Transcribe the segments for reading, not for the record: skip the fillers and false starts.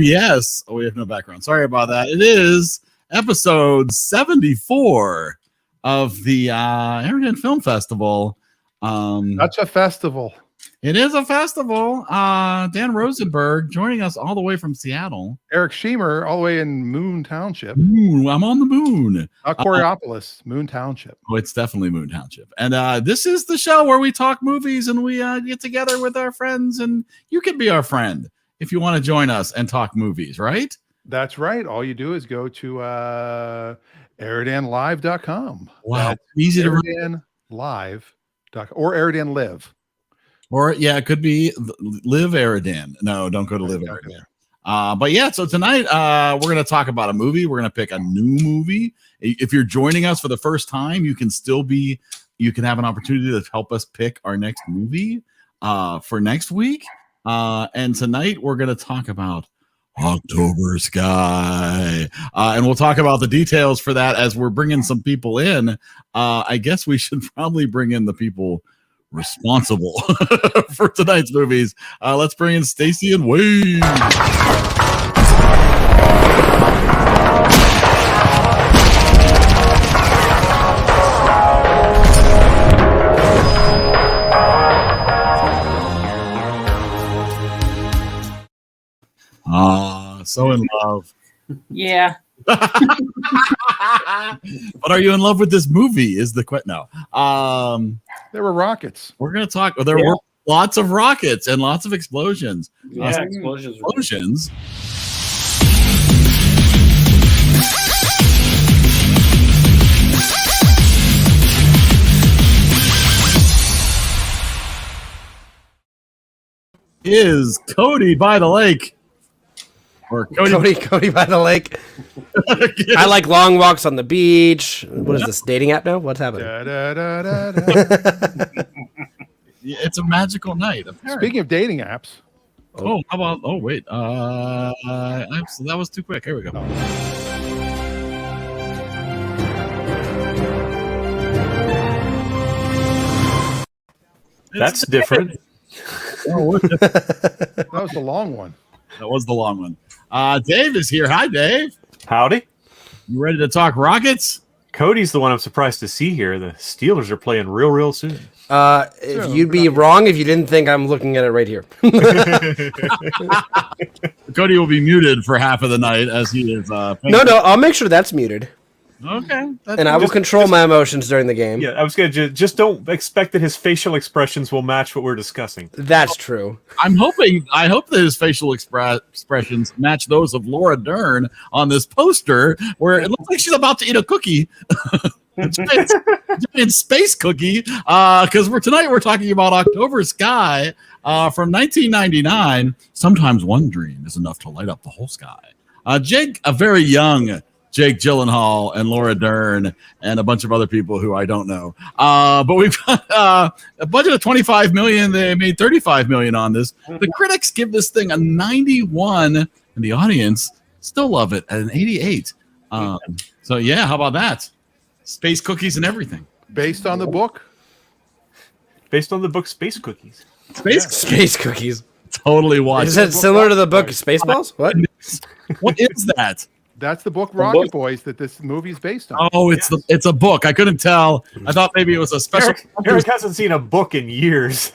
yes. Oh, we have no background. Sorry about that. It is episode 74 of the EriDan Film Festival. Such a festival. It is a festival. Dan Rosenberg joining us all the way from Seattle. Eric Schemer all the way in Moon Township. Ooh, I'm on the moon. Not Coriopolis, Moon Township. Oh, it's definitely Moon Township. And this is the show where we talk movies and we get together with our friends, and you can be our friend if you want to join us and talk movies, right? That's right. All you do is go to EriDanLive.com. Wow. That's Easy to EriDanLive.com or EriDan Live. Or yeah, it could be Live EriDan. No, don't go to Live EriDan. But yeah, so tonight we're going to talk about a movie. We're going to pick a new movie. If you're joining us for the first time, you can have an opportunity to help us pick our next movie for next week. And tonight we're going to talk about October Sky. And we'll talk about the details for that as we're bringing some people in. I guess we should probably bring in the people responsible for tonight's movies. Let's bring in Stacy and Wade. So in love. Yeah. But are you in love with this movie? Is the question? No. There were rockets. We're going to talk. There were lots of rockets and lots of explosions. Explosions. Is Cody by the lake? Or Cody by the lake. I like long walks on the beach. What is this, dating app now? What's happening? It's a magical night. Apparently. Speaking of dating apps. How about? Oh, wait. That was too quick. Here we go. That's different. That was the long one. That was the long one. Dave is here. Hi, Dave. Howdy. You ready to talk Rockets? Cody's the one I'm surprised to see here. The Steelers are playing real soon. You'd be wrong if you didn't think I'm looking at it right here. Cody will be muted for half of the night as he is. No, I'll make sure that's muted. Okay. And I will control my emotions during the game. Yeah, I was going to just don't expect that his facial expressions will match what we're discussing. That's true. I hope that his facial expressions match those of Laura Dern on this poster where it looks like she's about to eat a cookie. Giant space cookie. Because tonight we're talking about October Sky from 1999. Sometimes one dream is enough to light up the whole sky. Jake, a very young Jake Gyllenhaal and Laura Dern and a bunch of other people who I don't know. But we've got a budget of $25 million. They made $35 million on this. The critics give this thing a 91, and the audience still love it at an 88. So yeah, how about that? Space cookies and everything. Based on the book? Based on the book Space Cookies. Space cookies. Totally watch. Is it similar to the book Spaceballs? What? What is that? That's the book Rocket Boys that this movie is based on. Oh, it's a book. I couldn't tell. I thought maybe it was a special. Eric hasn't seen a book in years.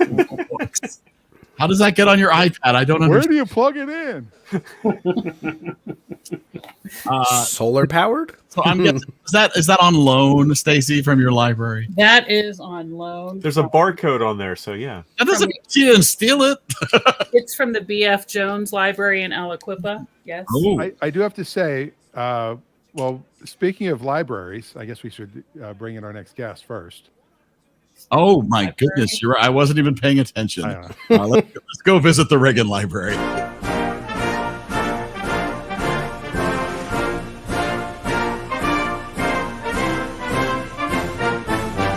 How does that get on your iPad? I don't understand. Where do you plug it in? Solar powered? So I'm guessing, is that on loan, Stacy, from your library? That is on loan. There's a barcode on there, so yeah. That doesn't mean you didn't steal it. It's from the B.F. Jones Library in Aliquippa. Yes. Oh. I do have to say, well, speaking of libraries, I guess we should bring in our next guest first. Oh my goodness, you're right. I wasn't even paying attention. Let's go visit the Reagan Library.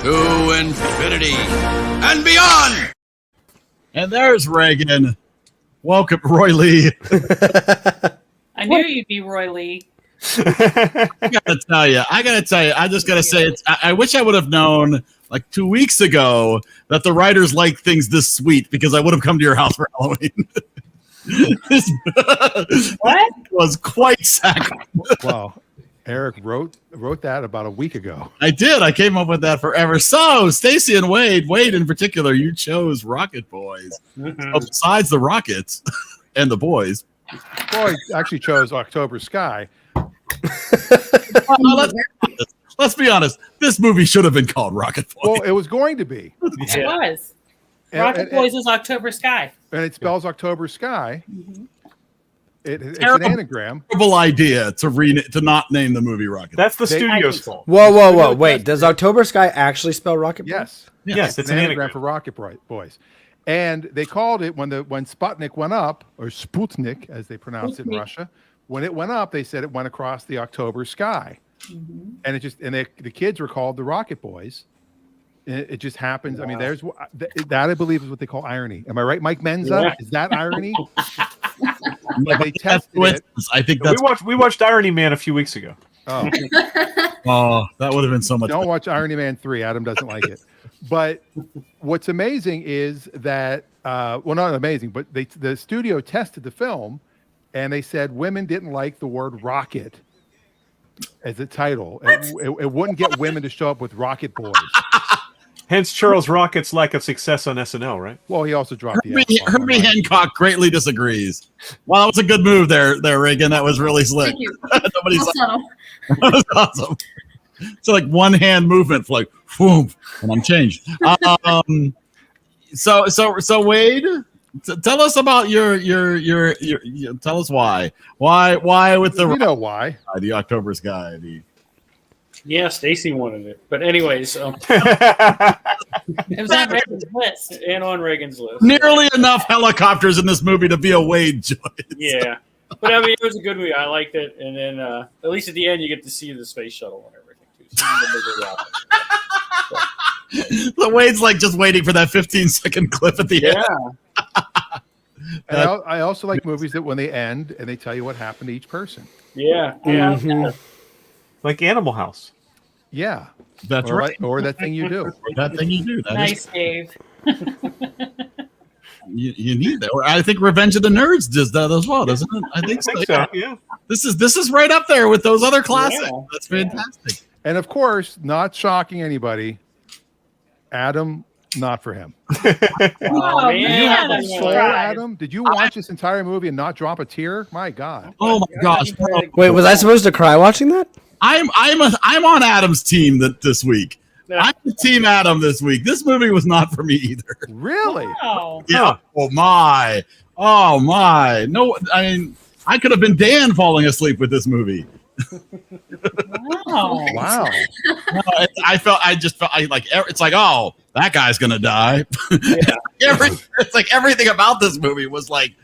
To infinity and beyond. And there's Reagan. Welcome, Roy Lee. I knew you'd be Roy Lee. I gotta tell you. I just gotta say, I wish I would have known like 2 weeks ago that the writers like things this sweet, because I would have come to your house for Halloween. This What? was quite sacrilegious. Well, Eric wrote that about a week ago. I did. I came up with that forever. So, Stacy and Wade in particular, you chose Rocket Boys. Mhm. So besides the Rockets and the boys, Well, I actually chose October Sky. let's be honest. This movie should have been called Rocket Boys. Well, it was going to be. It Yeah. was. And- Rocket and- Boys is October Sky. And it spells October Sky. Mhm. It's an Terrible. anagram. Terrible idea to not name the movie Rocket. That's the They- studio's fault. Whoa! Wait, does October Sky actually spell Rocket Boy? Yes. Yes, it's an an anagram anagram. for Rocket Boys. And they called it when Sputnik went up, or Sputnik as they pronounce it in Sputnik. Russia. When it went up, they said it went across the October sky, Mhm. and the kids were called the Rocket Boys. It just happens. I mean, there's that I believe is what they call irony. Am I right, Mike Menza? Yeah. Is that irony? They That's tested it. coincidence. I think that's. We watched Irony Man a few weeks ago. Oh, Oh, that would have been so much. don't watch Iron Man 3. Adam doesn't like it. But what's amazing is that, well, not amazing, but the studio tested the film, and they said women didn't like the word rocket as a title. It wouldn't get women to show up with Rocket Boys. Hence Charles Rocket's lack of success on SNL, right? Well, he also dropped the Herbie, F-bomb. Herbie Hancock greatly disagrees. Well, that was a good move there, Reagan. That was really slick. Thank you. Nobody's Well subtle. that was awesome. It's like one hand movement, like boom, and I'm changed. So Wade, tell us about your tell us why with You know why? the October Sky. Yeah, Stacy wanted it. But anyways, It was on Reagan's list. and on Reagan's list. Nearly enough helicopters in this movie to be a Wade choice. Yeah. But I mean, it was a good movie. I liked it. And then at least at the end, you get to see the space shuttle and everything, too. So you get the big rocket. The Wade's like just waiting for that 15-second clip at the end. Yeah. And I also like movies that when they end and they tell you what happened to each person. Yeah. Yeah. Mhm. Like Animal House. Yeah. That's or, right. or that thing you do. Or that thing you do. That Nice, Dave. you need that. Or I think Revenge of the Nerds does that as well, doesn't it? I think so. So, yeah. This is right up there with those other classics. Yeah. That's fantastic. And of course, not shocking anybody, Adam, not for him. Oh, man. Did you have a that's soul, right. Adam? Did you watch this entire movie and not drop a tear? My God. Oh my gosh. Wait, was I supposed to cry watching that? I'm on Adam's team this week. Yeah. I'm the team Adam this week. This movie was not for me either. Really? Wow. Yeah. Oh my. No, I mean, I could have been Dan falling asleep with this movie. Wow. Wow. No, it's like, oh, that guy's gonna die. It's like everything about this movie was like,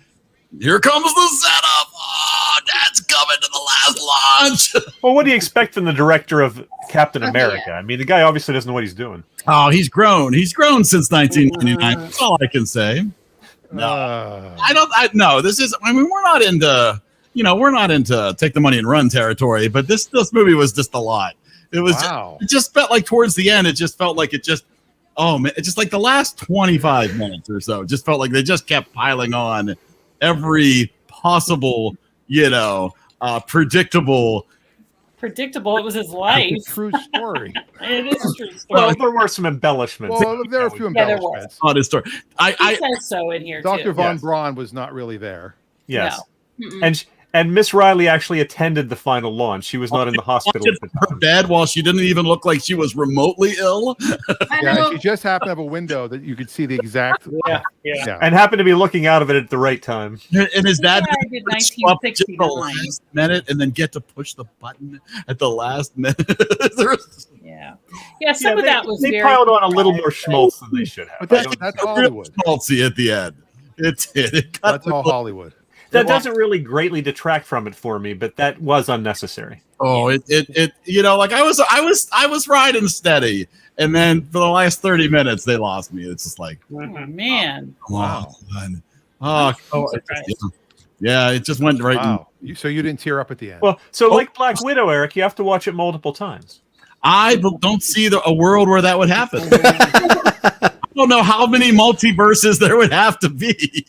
here comes the setup. Oh, Dad's coming to the last launch. Well, what do you expect from the director of Captain America? I mean, the guy obviously doesn't know what he's doing. Oh, he's grown. He's grown since 1999. That's all I can say. No, no. This is. I mean, we're not into take the money and run territory. But this movie was just a lot. It was. Wow. It just felt like towards the end. It just felt like oh man, it's just like the last 25 minutes or so. Just felt like they just kept piling on every possible, predictable. Predictable. It was his life. It's a true story. It is a true Well, story. there were some embellishments. Well, there are a few Yeah, there was. embellishments. On his story. He I says so in here, Dr. too. Von Yes. Braun was not really there. Yes. No. Mm-mm. And Miss Riley actually attended the final launch. She was not in the hospital at the her time. bed while she didn't even look like she was remotely ill. I Yeah, know. she just happened to have a window that you could see the exact. Yeah. Yeah. And happened to be looking out of it at the right time. And his dad Yeah, I did would show up just the 1969. last minute and then get to push the button at the last minute. Yeah. Yeah, some of they, that was they very piled on a little more schmaltz than they should have. But I don't- that's Hollywood. Schmaltzy at the end. It did. It got That's all Hollywood. that doesn't really greatly detract from it for me, but that was unnecessary. Oh, it like I was riding steady, and then for the last 30 minutes they lost me. It's just like, Oh, man. Wow. Yeah, it just went right. Wow. So you didn't tear up at the end. Well, so like Black Widow, Eric, you have to watch it multiple times. I don't see a world where that would happen. I don't know how many multiverses there would have to be.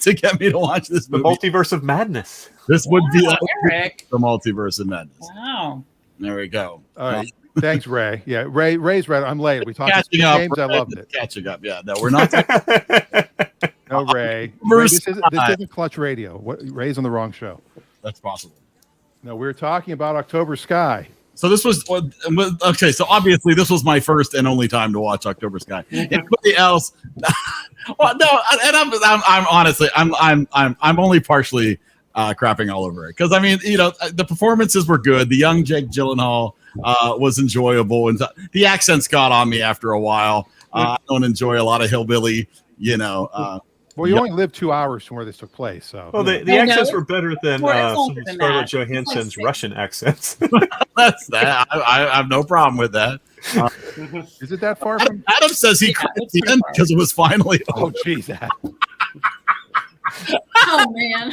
to get me to watch this The movie. multiverse of madness. This would be Wow, Eric. the multiverse of madness. Wow. There we go. All right. Thanks, Ray. Yeah, Ray's right. I'm late. We talked Catching up. games. I loved it. Catching up. Yeah. No, we're not. No, Ray. First This isn't Clutch Radio. Ray's on the wrong show. That's possible. No, we're talking about October Sky. So this was okay. So obviously this was my first and only time to watch October Sky. Anybody else? Well, no, and I'm honestly I'm only partially crapping all over it because I mean the performances were good. The young Jake Gyllenhaal was enjoyable, and the accents got on me after a while. I don't enjoy a lot of hillbilly, Well, you only live 2 hours from where this took place, so. Well, the I accents know. were better than Well, it's some older of than Scarlett that. It's like Johansson's six. Russian accents. That's that. I have no problem with that. Is it that far from? Adam says he Yeah, cried at it's the pretty end far. because it was finally over. Oh, geez. Oh man.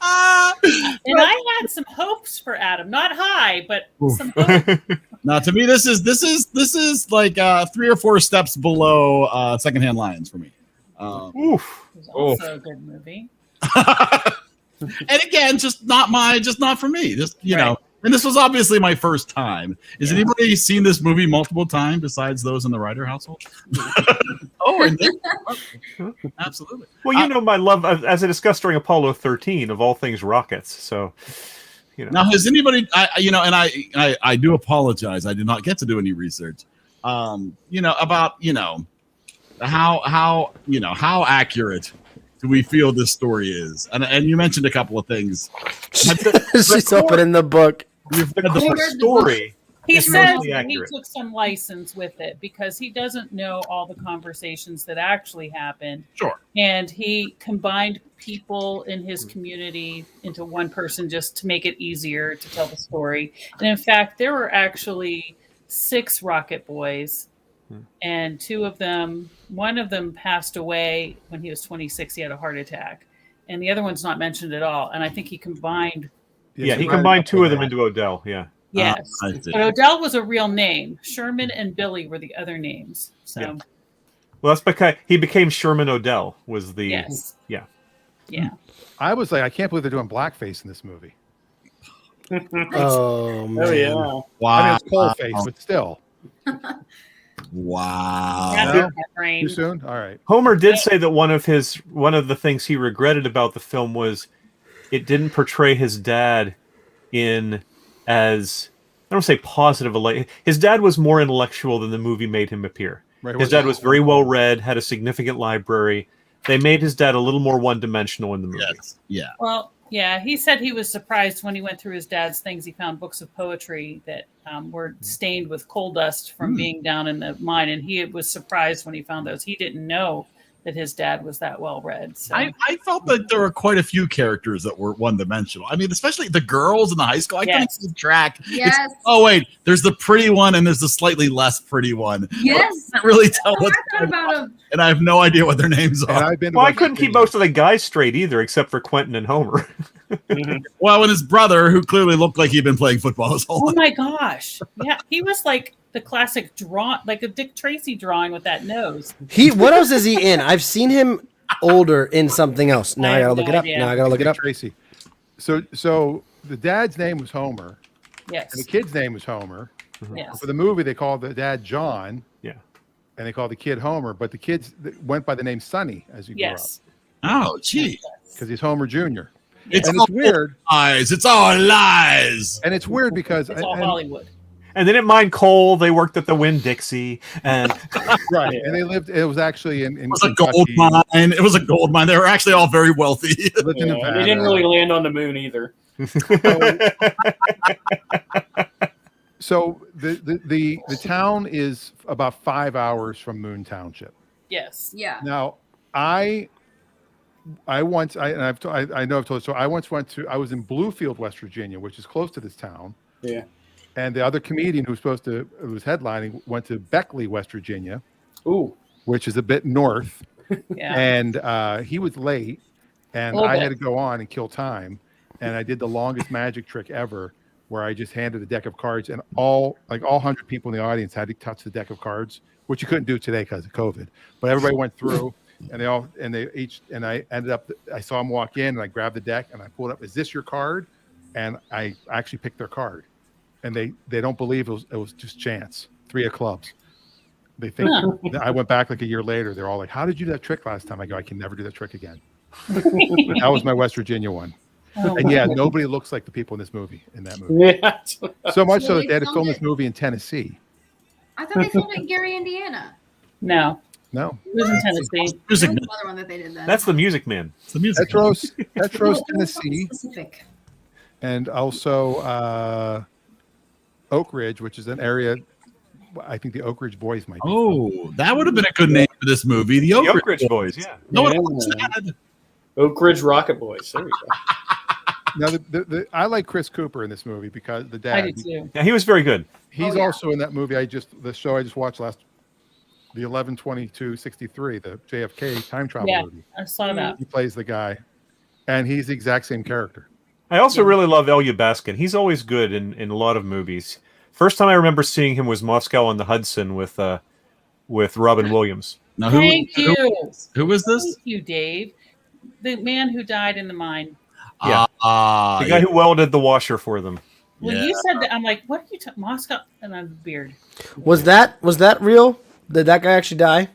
And I had some hopes for Adam, not high, but some hopes. Now, to me, this is like 3 or 4 steps below Secondhand Lions for me. Oof. It was also a good movie. And again, just not for me. Just you know, Right. and this was obviously my first time. Is anybody seen this movie multiple times besides those in the Ryder household? Oh, and absolutely. Well, you know my love, as I discussed during Apollo 13, of all things rockets. So, Now, has anybody? I do apologize. I did not get to do any research. About how accurate do we feel this story is? And you mentioned a couple of things. She's opening the book. You've read the the story. He It's says mostly that he accurate. took some license with it because he doesn't know all the conversations that actually happened. Sure. And he combined people in his community into one person just to make it easier to tell the story. And in fact, there were actually 6 Rocket Boys, and one of them passed away when he was 26. He had a heart attack, and the other one's not mentioned at all. And I think he combined. Yeah, he combined 2 of them into Odell. Yeah. Yes, I see. but Odell was a real name. Sherman and Billy were the other names. So Yeah. Well, that's because he became Sherman Odell. Was the yes, yeah. yeah. I was like, I can't believe they're doing blackface in this movie. Oh man. Oh yeah. Wow. I mean, it's cold-face, but still. Wow. That's no. in my brain. Too soon? All right. Homer did say that one of the things he regretted about the film was it didn't portray his dad in as, I don't say positive a light. His dad was more intellectual than the movie made him appear. Right. His dad was very well read, had a significant library. They made his dad a little more one-dimensional in the movie. Yes. Yeah. Well, yeah, he said he was surprised when he went through his dad's things. He found books of poetry that were stained with coal dust from being down in the mine, and he was surprised when he found those. He didn't know that his dad was that well read. So. I felt that there were quite a few characters that were one-dimensional. I mean, especially the girls in the high school. I couldn't Yes. keep track. Yes. Oh wait, there's the pretty one and there's the slightly less pretty one. Yes. I can't really tell Oh, what's I thought about him. and I have no idea what their names And are. I've been to Well, I West couldn't keep Virginia. most of the guys straight either, except for Quentin and Homer. Well, and his brother, who clearly looked like he'd been playing football his whole Oh life. my gosh! Yeah, he was like the classic draw, like a Dick Tracy drawing with that nose. What else is he in? I've seen him older in something else. Now I I gotta have look no it up. idea. Now I gotta look it up. Tracy. So the dad's name was Homer, Yes, and the kid's name was Homer. yes. For the movie, they called the dad John, Yeah. and they called the kid Homer. But the kids went by the name Sonny as you grew up, Yes. Oh, gee. because he's Homer Jr. It's And all it's weird. lies. It's all lies. And it's weird because It's all and- Hollywood. And they didn't mind coal. They worked at the Winn-Dixie. And right, and they lived. It was actually in It was a gold Kentucky. mine. It was a gold mine. They were actually all very wealthy. They lived in Yeah, Nevada. they didn't really land on the moon either. So the town is about 5 hours from Moon Township. Yes. Yeah. Now, I once I know I've told so I once went to I was in Bluefield, West Virginia, which is close to this town. Yeah. And the other comedian who was headlining went to Beckley, West Virginia, Ooh. which is a bit north. Yeah. And he was late, and A little I had bit. to go on and kill time. And I did the longest magic trick ever, where I just handed a deck of cards, and all 100 people in the audience had to touch the deck of cards, which you couldn't do today because of COVID. But everybody went through, and I ended up. I saw them walk in, and I grabbed the deck, and I pulled up. Is this your card? And I actually picked their card, and they don't believe it was just chance. 3 of clubs. They think I went back like a year later. They're all like, "How did you do that trick last time?" I go, "I can never do that trick again." That was my West Virginia one. Oh, And yeah, nobody looks like the people in this movie. In that movie, Yeah. so much so that They they had to filmed film it- this movie in Tennessee. I thought they filmed it in Gary, Indiana. no, No, it was in Tennessee. There Music was Man. another one that they did then. That's the Music Man. It's the music. Petros, No, it was Tennessee, specific. and also Oak Ridge, which is an area. I think the Oak Ridge Boys might be. Oh, that would have been a good name for this movie. The Oak, The Oak Ridge Boys, yeah. No one Yeah. wants that. Oak Ridge Rocket Boys. There we go. Now, I like Chris Cooper in this movie because the I dad. do too. Yeah, he was very good. He's Oh, yeah. also in that movie. The show I just watched the 11/22/63, the JFK time travel Yeah, movie. I saw that. He plays the guy, and he's the exact same character. I also Yeah. really love Elia Baskin. He's always good in a lot of movies. First time I remember seeing him was Moscow on the Hudson with Robin Williams. Now, Thank you. who is this? Thank you, Dave. The man who died in the mine. Yeah. The guy who welded the washer for them. When Yeah. you said that, I'm like, what are you talking? Moscow and a beard. Was that real? Did that guy actually die?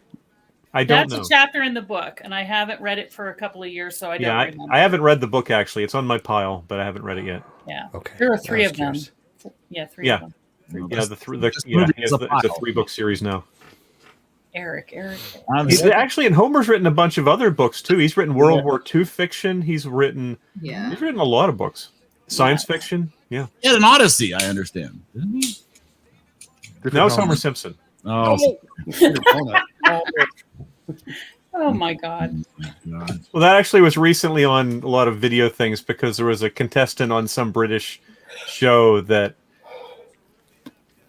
I don't That's know. a chapter in the book, and I haven't read it for a couple of years, so I don't Yeah, remember. I haven't read the book actually. It's on my pile, but I haven't read it yet. Yeah, Okay. there are I 3 was of them. curious. Yeah, 3 Yeah. of them. Yeah, This movie movie is a it's a pile. 3-book series now. Eric. He's actually, and Homer's written a bunch of other books too. He's written World War II fiction. He's written Yeah. a lot of books. Science Yes. fiction. Yeah. He had an Odyssey, I understand. Didn't he? Different Now it's home. Homer Simpson. Oh, Different donut. Oh my God. God. Well, that actually was recently on a lot of video things because there was a contestant on some British show that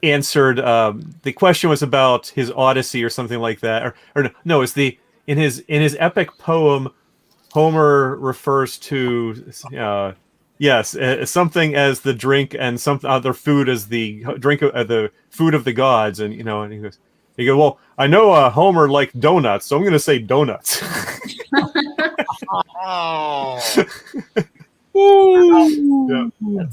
answered the question was about his Odyssey or something like that, or no, it's in his epic poem, Homer refers to something as the drink and some other food as the drink of the food of the gods, and and he goes, well, I know Homer liked donuts, so I'm going to say donuts. Yeah.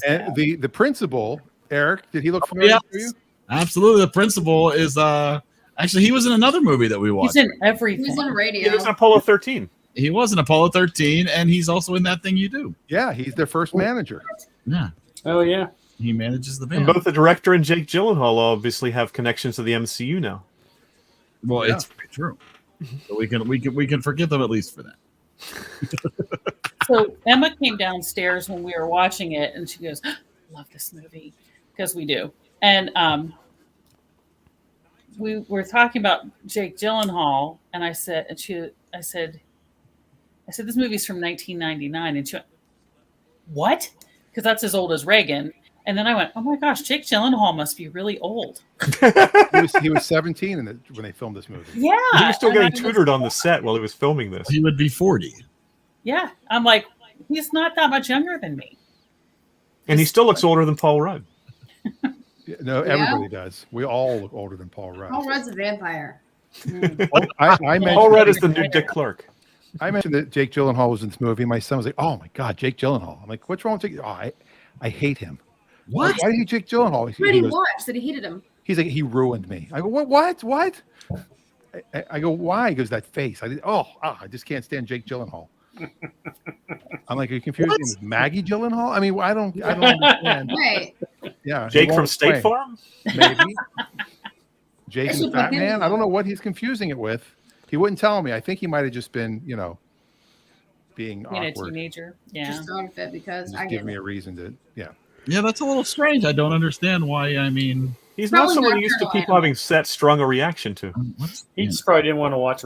And the principal, Eric, did he look familiar Yes. to you? Absolutely. The principal is actually he was in another movie that we watched. He's in He everything. was on Yeah, radio. there's Apollo 13. He was in Apollo 13, and he's also in That Thing You Do. Yeah, he's their first manager. Yeah, Oh yeah. he manages the And band. both the director and Jake Gyllenhaal obviously have connections to the MCU now. Well, Yeah. it's true. So we can forgive them at least for that. So Emma came downstairs when we were watching it, and she goes, "Love this movie," because we do. And we were talking about Jake Gyllenhaal, and I said, this movie's from 1999, and she went, "What?" Because that's as old as Reagan. And then I went, "Oh my gosh, Jake Gyllenhaal must be really old." He was 17 when they filmed this movie. Yeah, He was still and I getting was- tutored on the set while he was filming this. He would be 40. Yeah, I'm like, he's not that much younger than me. And he still looks older than Paul Rudd. No, Yeah. everybody does. We all look older than Paul Rudd. Paul Rudd's a vampire. I Paul mentioned, Rudd is the new Dick Clark. I mentioned that Jake Gyllenhaal was in this movie. My son was like, "Oh my God, Jake Gyllenhaal!" I'm like, "What's wrong with Jake? Oh, I hate him." What? Why did he Jake Gyllenhaal? What did he goes- watch that he hated him? He's like, "He ruined me." I go, "What? I go, "Why?" He goes, "That face." I just can't stand Jake Gyllenhaal. I'm like, "Are you confusing him with Maggie Gyllenhaal?" I mean, I don't understand. Right. Yeah, he Jake from won't State explain. Farm? Maybe. Jake and Batman. I don't know what he's confusing it with. He wouldn't tell me. I think he might have just been, being Being a awkward. teenager. Yeah. Just throwing a fit because Just I give get me it. a reason to, Yeah, that's a little strange. I don't understand why. I mean, He's not Probably someone not used to Nocturnal people having set strong a reaction to. what's He just probably didn't want to watch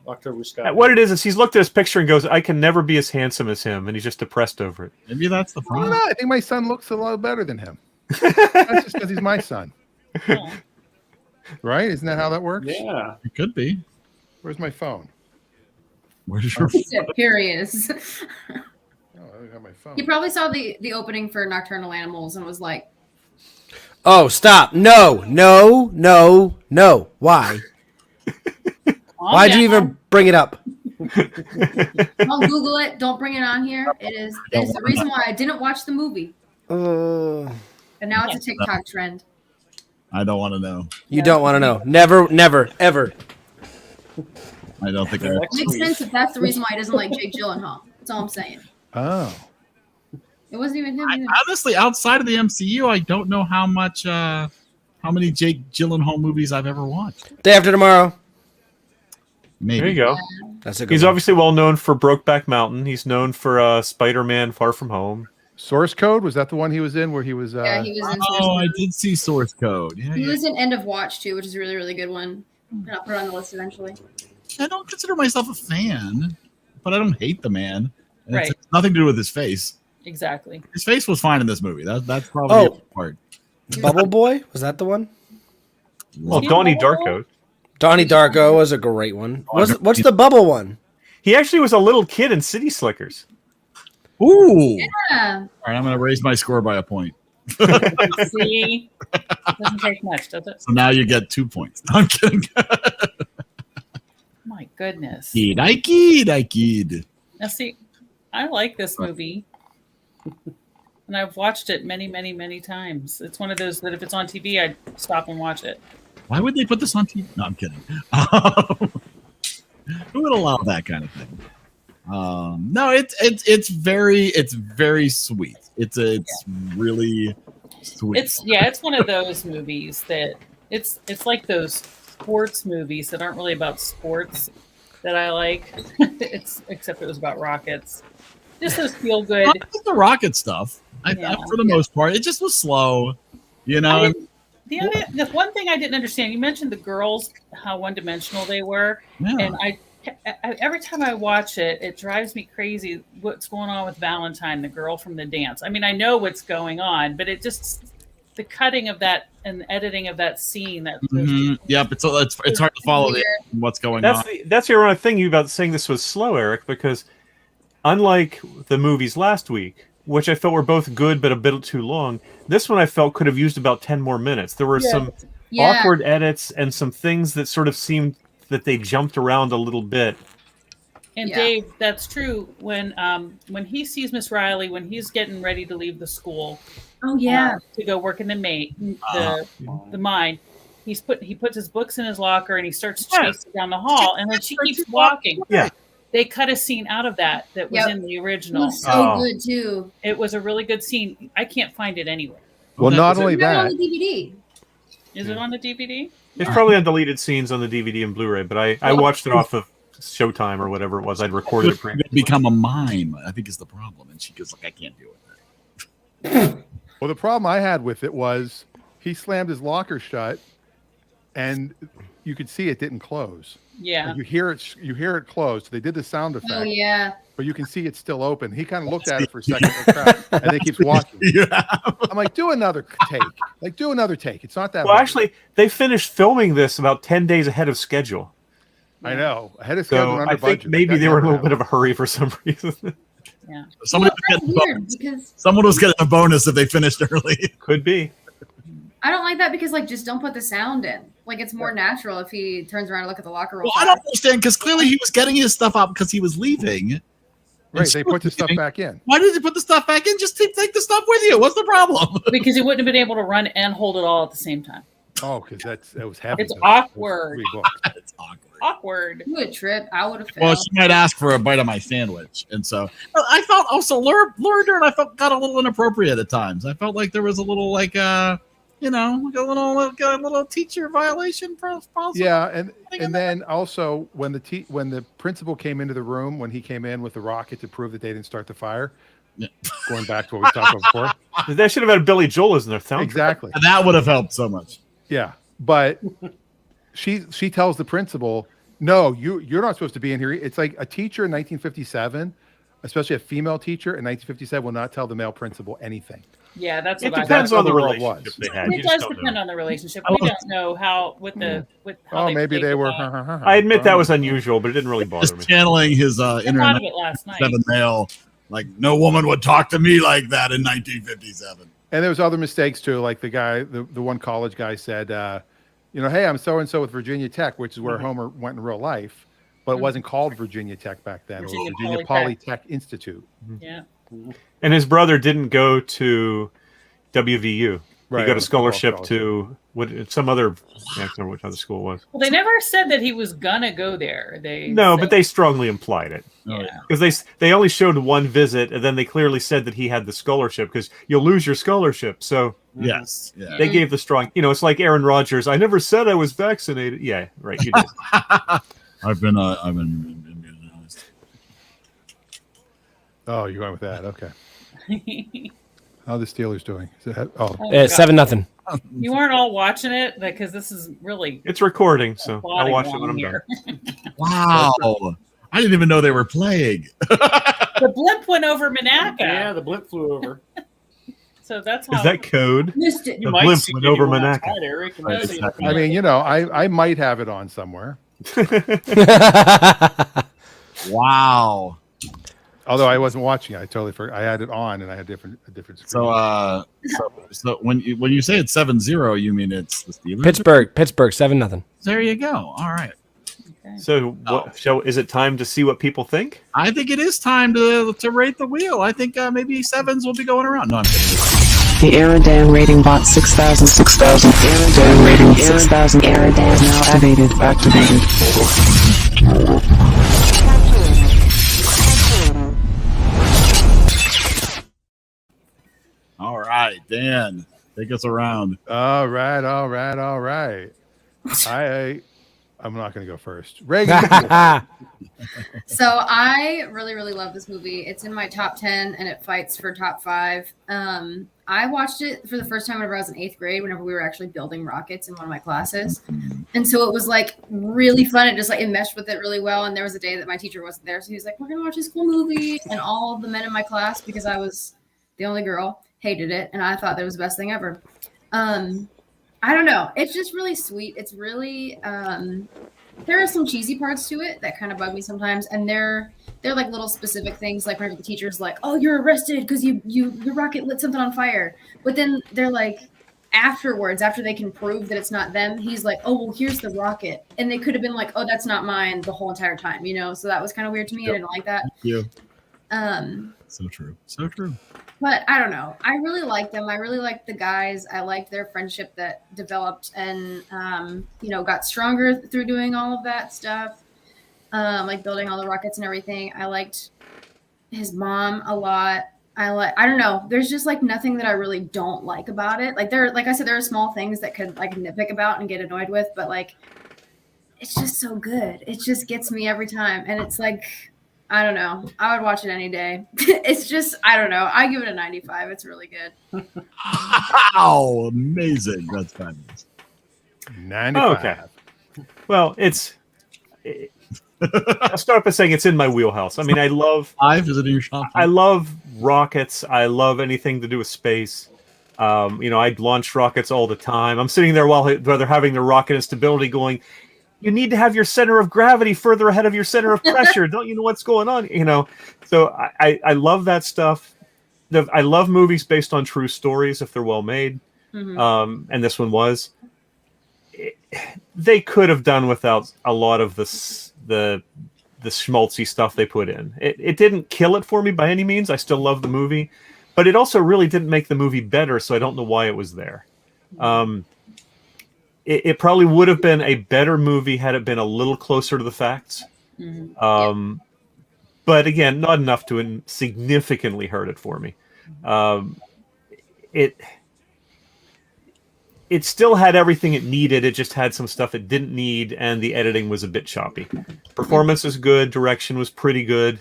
October Sky. What it is he's looked at his picture and goes, I can never be as handsome as him. And he's just depressed over it. maybe that's the I don't problem. know. I think my son looks a lot better than him. That's just because he's my son, Oh. right? Isn't that how that works? Yeah. It could be. Where's my phone? Where's your? He said, "Here he is." Oh, I don't have my phone. He probably saw the opening for Nocturnal Animals and was like, Oh, stop. No. Why? Why'd you even bring it up? Don't Google it. Don't bring it on here. It's the reason why I didn't watch the movie. And now it's a TikTok trend. I don't want to know. You don't want to know. Never, never, ever. I don't think I. It makes sense if that's the reason why he doesn't like Jake Gyllenhaal. That's all I'm saying. Oh. It wasn't even him. Either. Honestly, outside of the MCU, I don't know how many Jake Gyllenhaal movies I've ever watched. Day After Tomorrow. Maybe. There you go. That's a good He's one. obviously well known for Brokeback Mountain. He's known for Spider-Man: Far From Home. Source Code, was that the one he was in where he was? Yeah, he was in Source Oh, I Code. did see Source Code. Yeah, He was in End of Watch too, which is a really, really good one. And I'll put it on the list eventually. I don't consider myself a fan, but I don't hate the man. And Right. It's nothing to do with his face. Exactly. His face was fine in this movie. That's probably Oh. the part. Bubble Boy? Was that the one? Well, he Donnie Bubble? Darko. Donnie Darko was a great one. What's the Bubble one? He actually was a little kid in City Slickers. Ooh. Yeah. All right, I'm going to raise my score by a point. See? Doesn't take much, does it? So now you get 2 points. No, I'm kidding. My goodness. I kid. Now, see, I like this movie. And I've watched it many, many, many times. It's one of those that if it's on TV, I'd stop and watch it. Why would they put this on TV? No, I'm kidding. Who would allow that kind of thing? No, it's very sweet. It's really sweet. It's one of those movies that it's like those sports movies that aren't really about sports that I like. Except it was about rockets. Just those feel good. Not just the rocket stuff. I for the most part, it just was slow. You know. The one thing I didn't understand, you mentioned the girls, how one-dimensional they were, and I every time I watch it, it drives me crazy what's going on with Valentine, the girl from the dance. I mean, I know what's going on, but it just the cutting of that and the editing of that scene. Yep, it's hard to follow what's going on. That's the ironic thing about saying this was slow, Eric, because unlike the movies last week, which I felt were both good but a bit too long, this one I felt could have used about 10 more minutes. There were some awkward edits and some things that sort of seemed that they jumped around a little bit. And Dave, that's true. When he sees Miss Riley, when he's getting ready to leave the school, to go work in the mine, he puts his books in his locker and he starts chasing down the hall, and then she keeps walking. Yeah. They cut a scene out of that was in the original. It was so good too. It was a really good scene. I can't find it anywhere. Well, not only that. On the DVD. Is it on the DVD? It's probably on deleted scenes on the DVD and Blu-ray, but I watched it off of Showtime or whatever it was. I'd recorded it. It become a mime, I think, is the problem, and she goes like, "I can't deal with that." Well, the problem I had with it was he slammed his locker shut, and you could see it didn't close. Yeah, like you hear it close. They did the sound effect. Oh yeah. But you can see it's still open. He kind of looked at it for a second, and then keeps walking. I'm like, do another take. Like, do another take. It's not that. Well, bad. actually, they finished filming this about 10 days ahead of schedule. I know, ahead of schedule. So Under I think budget. maybe That they were in a never little bit of a hurry for some reason. Yeah. Someone was getting a bonus if they finished early. Could be. I don't like that because just don't put the sound in. Like it's more natural if he turns around and look at the locker room. Well, I don't understand because clearly he was getting his stuff out because he was leaving. Right, they put the stuff back in. Why did they put the stuff back in? Just take the stuff with you. What's the problem? Because he wouldn't have been able to run and hold it all at the same time. Oh, because that was heavy. It's awkward. It's awkward. Awkward. You would trip. I would have failed. Well, she might ask for a bite of my sandwich, and so I felt also Laura Dern. I felt got a little inappropriate at times. I felt like there was a little like a little teacher violation. Yeah, and then also when the principal came into the room when he came in with the rocket to prove that they didn't start the fire. Yeah. Going back to what we talked about before. They should have had Billy Joel as their soundtrack. Exactly. And that would have helped so much. Yeah, but she tells the principal, "No, you're not supposed to be in here." It's like a teacher in 1957, especially a female teacher in 1957, will not tell the male principal anything. Yeah, that's It what depends That's on the how the world relationship was. they had. You It just does don't depend know. on the relationship. We don't know how how Maybe played they it were. out. I admit that was unusual, but it didn't really bother Just me. channeling his I thought internet of it last night. seven male. Like no woman would talk to me like that in 1957. And there was other mistakes too, like the guy, the one college guy said, hey, I'm so and so with Virginia Tech, which is where Homer went in real life, but it wasn't called Virginia Tech back then. It was Virginia Polytech Institute. Yeah. And his brother didn't go to WVU. Right, He got it a was football scholarship to some other. I can't remember which other school it was. Well, they never said that he was gonna go there. But they strongly implied it. Yeah. Because they only showed one visit, and then they clearly said that he had the scholarship because you'll lose your scholarship. So Yes. Yeah. they gave the strong. It's like Aaron Rodgers. I never said I was vaccinated. Yeah, right. You did. I've been immunized. Oh, you went with that. Okay. How are the Steelers doing? Is it, 7-0. You weren't all watching it because this is really. It's recording, so I'll watch it when I'm done. Wow. I didn't even know they were playing. The blimp went over Monaco. Yeah, the blimp flew over. So that's how. Is that code? Missed it. The blimp went over Monaco. Eric. I mean, I might have it on somewhere. Wow. Although I wasn't watching, I totally forgot. I had it on, and I had a different screen. So when you say it's 7-0, you mean it's the Steelers? Pittsburgh 7-0. There you go. All right. Okay. So, is it time to see what people think? I think it is time to rate the wheel. I think maybe 7s will be going around. No, I'm kidding. The EriDan rating bot 6000. EriDan rating 6000. EriDan now activated. All right, Dan, take us around. All right. I'm not going to go first. Reagan. So I really, really love this movie. It's in my top 10 and it fights for top 5. I watched it for the first time whenever I was in 8th grade, whenever we were actually building rockets in one of my classes. And so it was like really fun. It meshed with it really well. And there was a day that my teacher wasn't there. So he was like, we're going to watch this cool movie. And all of the men in my class, because I was the only girl, hated it. And I thought that was the best thing ever. I don't know. It's just really sweet. It's really, there are some cheesy parts to it that kind of bug me sometimes. And they're like little specific things, like whenever the teacher's like, oh, you're arrested because your rocket lit something on fire. But then they're like, afterwards, after they can prove that it's not them, he's like, oh, well, here's the rocket. And they could have been like, oh, that's not mine the whole entire time, So that was kind of weird to me. Yep. I didn't like that. Yeah. So true. But I don't know. I really like them. I really like the guys. I liked their friendship that developed and, got stronger through doing all of that stuff. Like building all the rockets and everything. I liked his mom a lot. I don't know. There's just like nothing that I really don't like about it. Like like I said, there are small things that could like nitpick about and get annoyed with, but like, it's just so good. It just gets me every time. And it's like, I don't know. I would watch it any day. It's just, I don't know. I give it a 95. It's really good. Wow, amazing. That's fabulous. 95. Okay. Well, I'll start by saying it's in my wheelhouse. I mean, I love 5. Is it in your shop? I love rockets. I love anything to do with space. I launch rockets all the time. I'm sitting there while they're having their rocket instability going, you need to have your center of gravity further ahead of your center of pressure. Don't you know what's going on? So I love that stuff. I love movies based on true stories if they're well made. Mm-hmm. And this one was. They could have done without a lot of the schmaltzy stuff they put in. It didn't kill it for me by any means. I still love the movie, but it also really didn't make the movie better. So I don't know why it was there. It probably would have been a better movie had it been a little closer to the facts. Mm-hmm. But again, not enough to significantly hurt it for me. It still had everything it needed. It just had some stuff it didn't need, and the editing was a bit choppy. Performance is good. Direction was pretty good.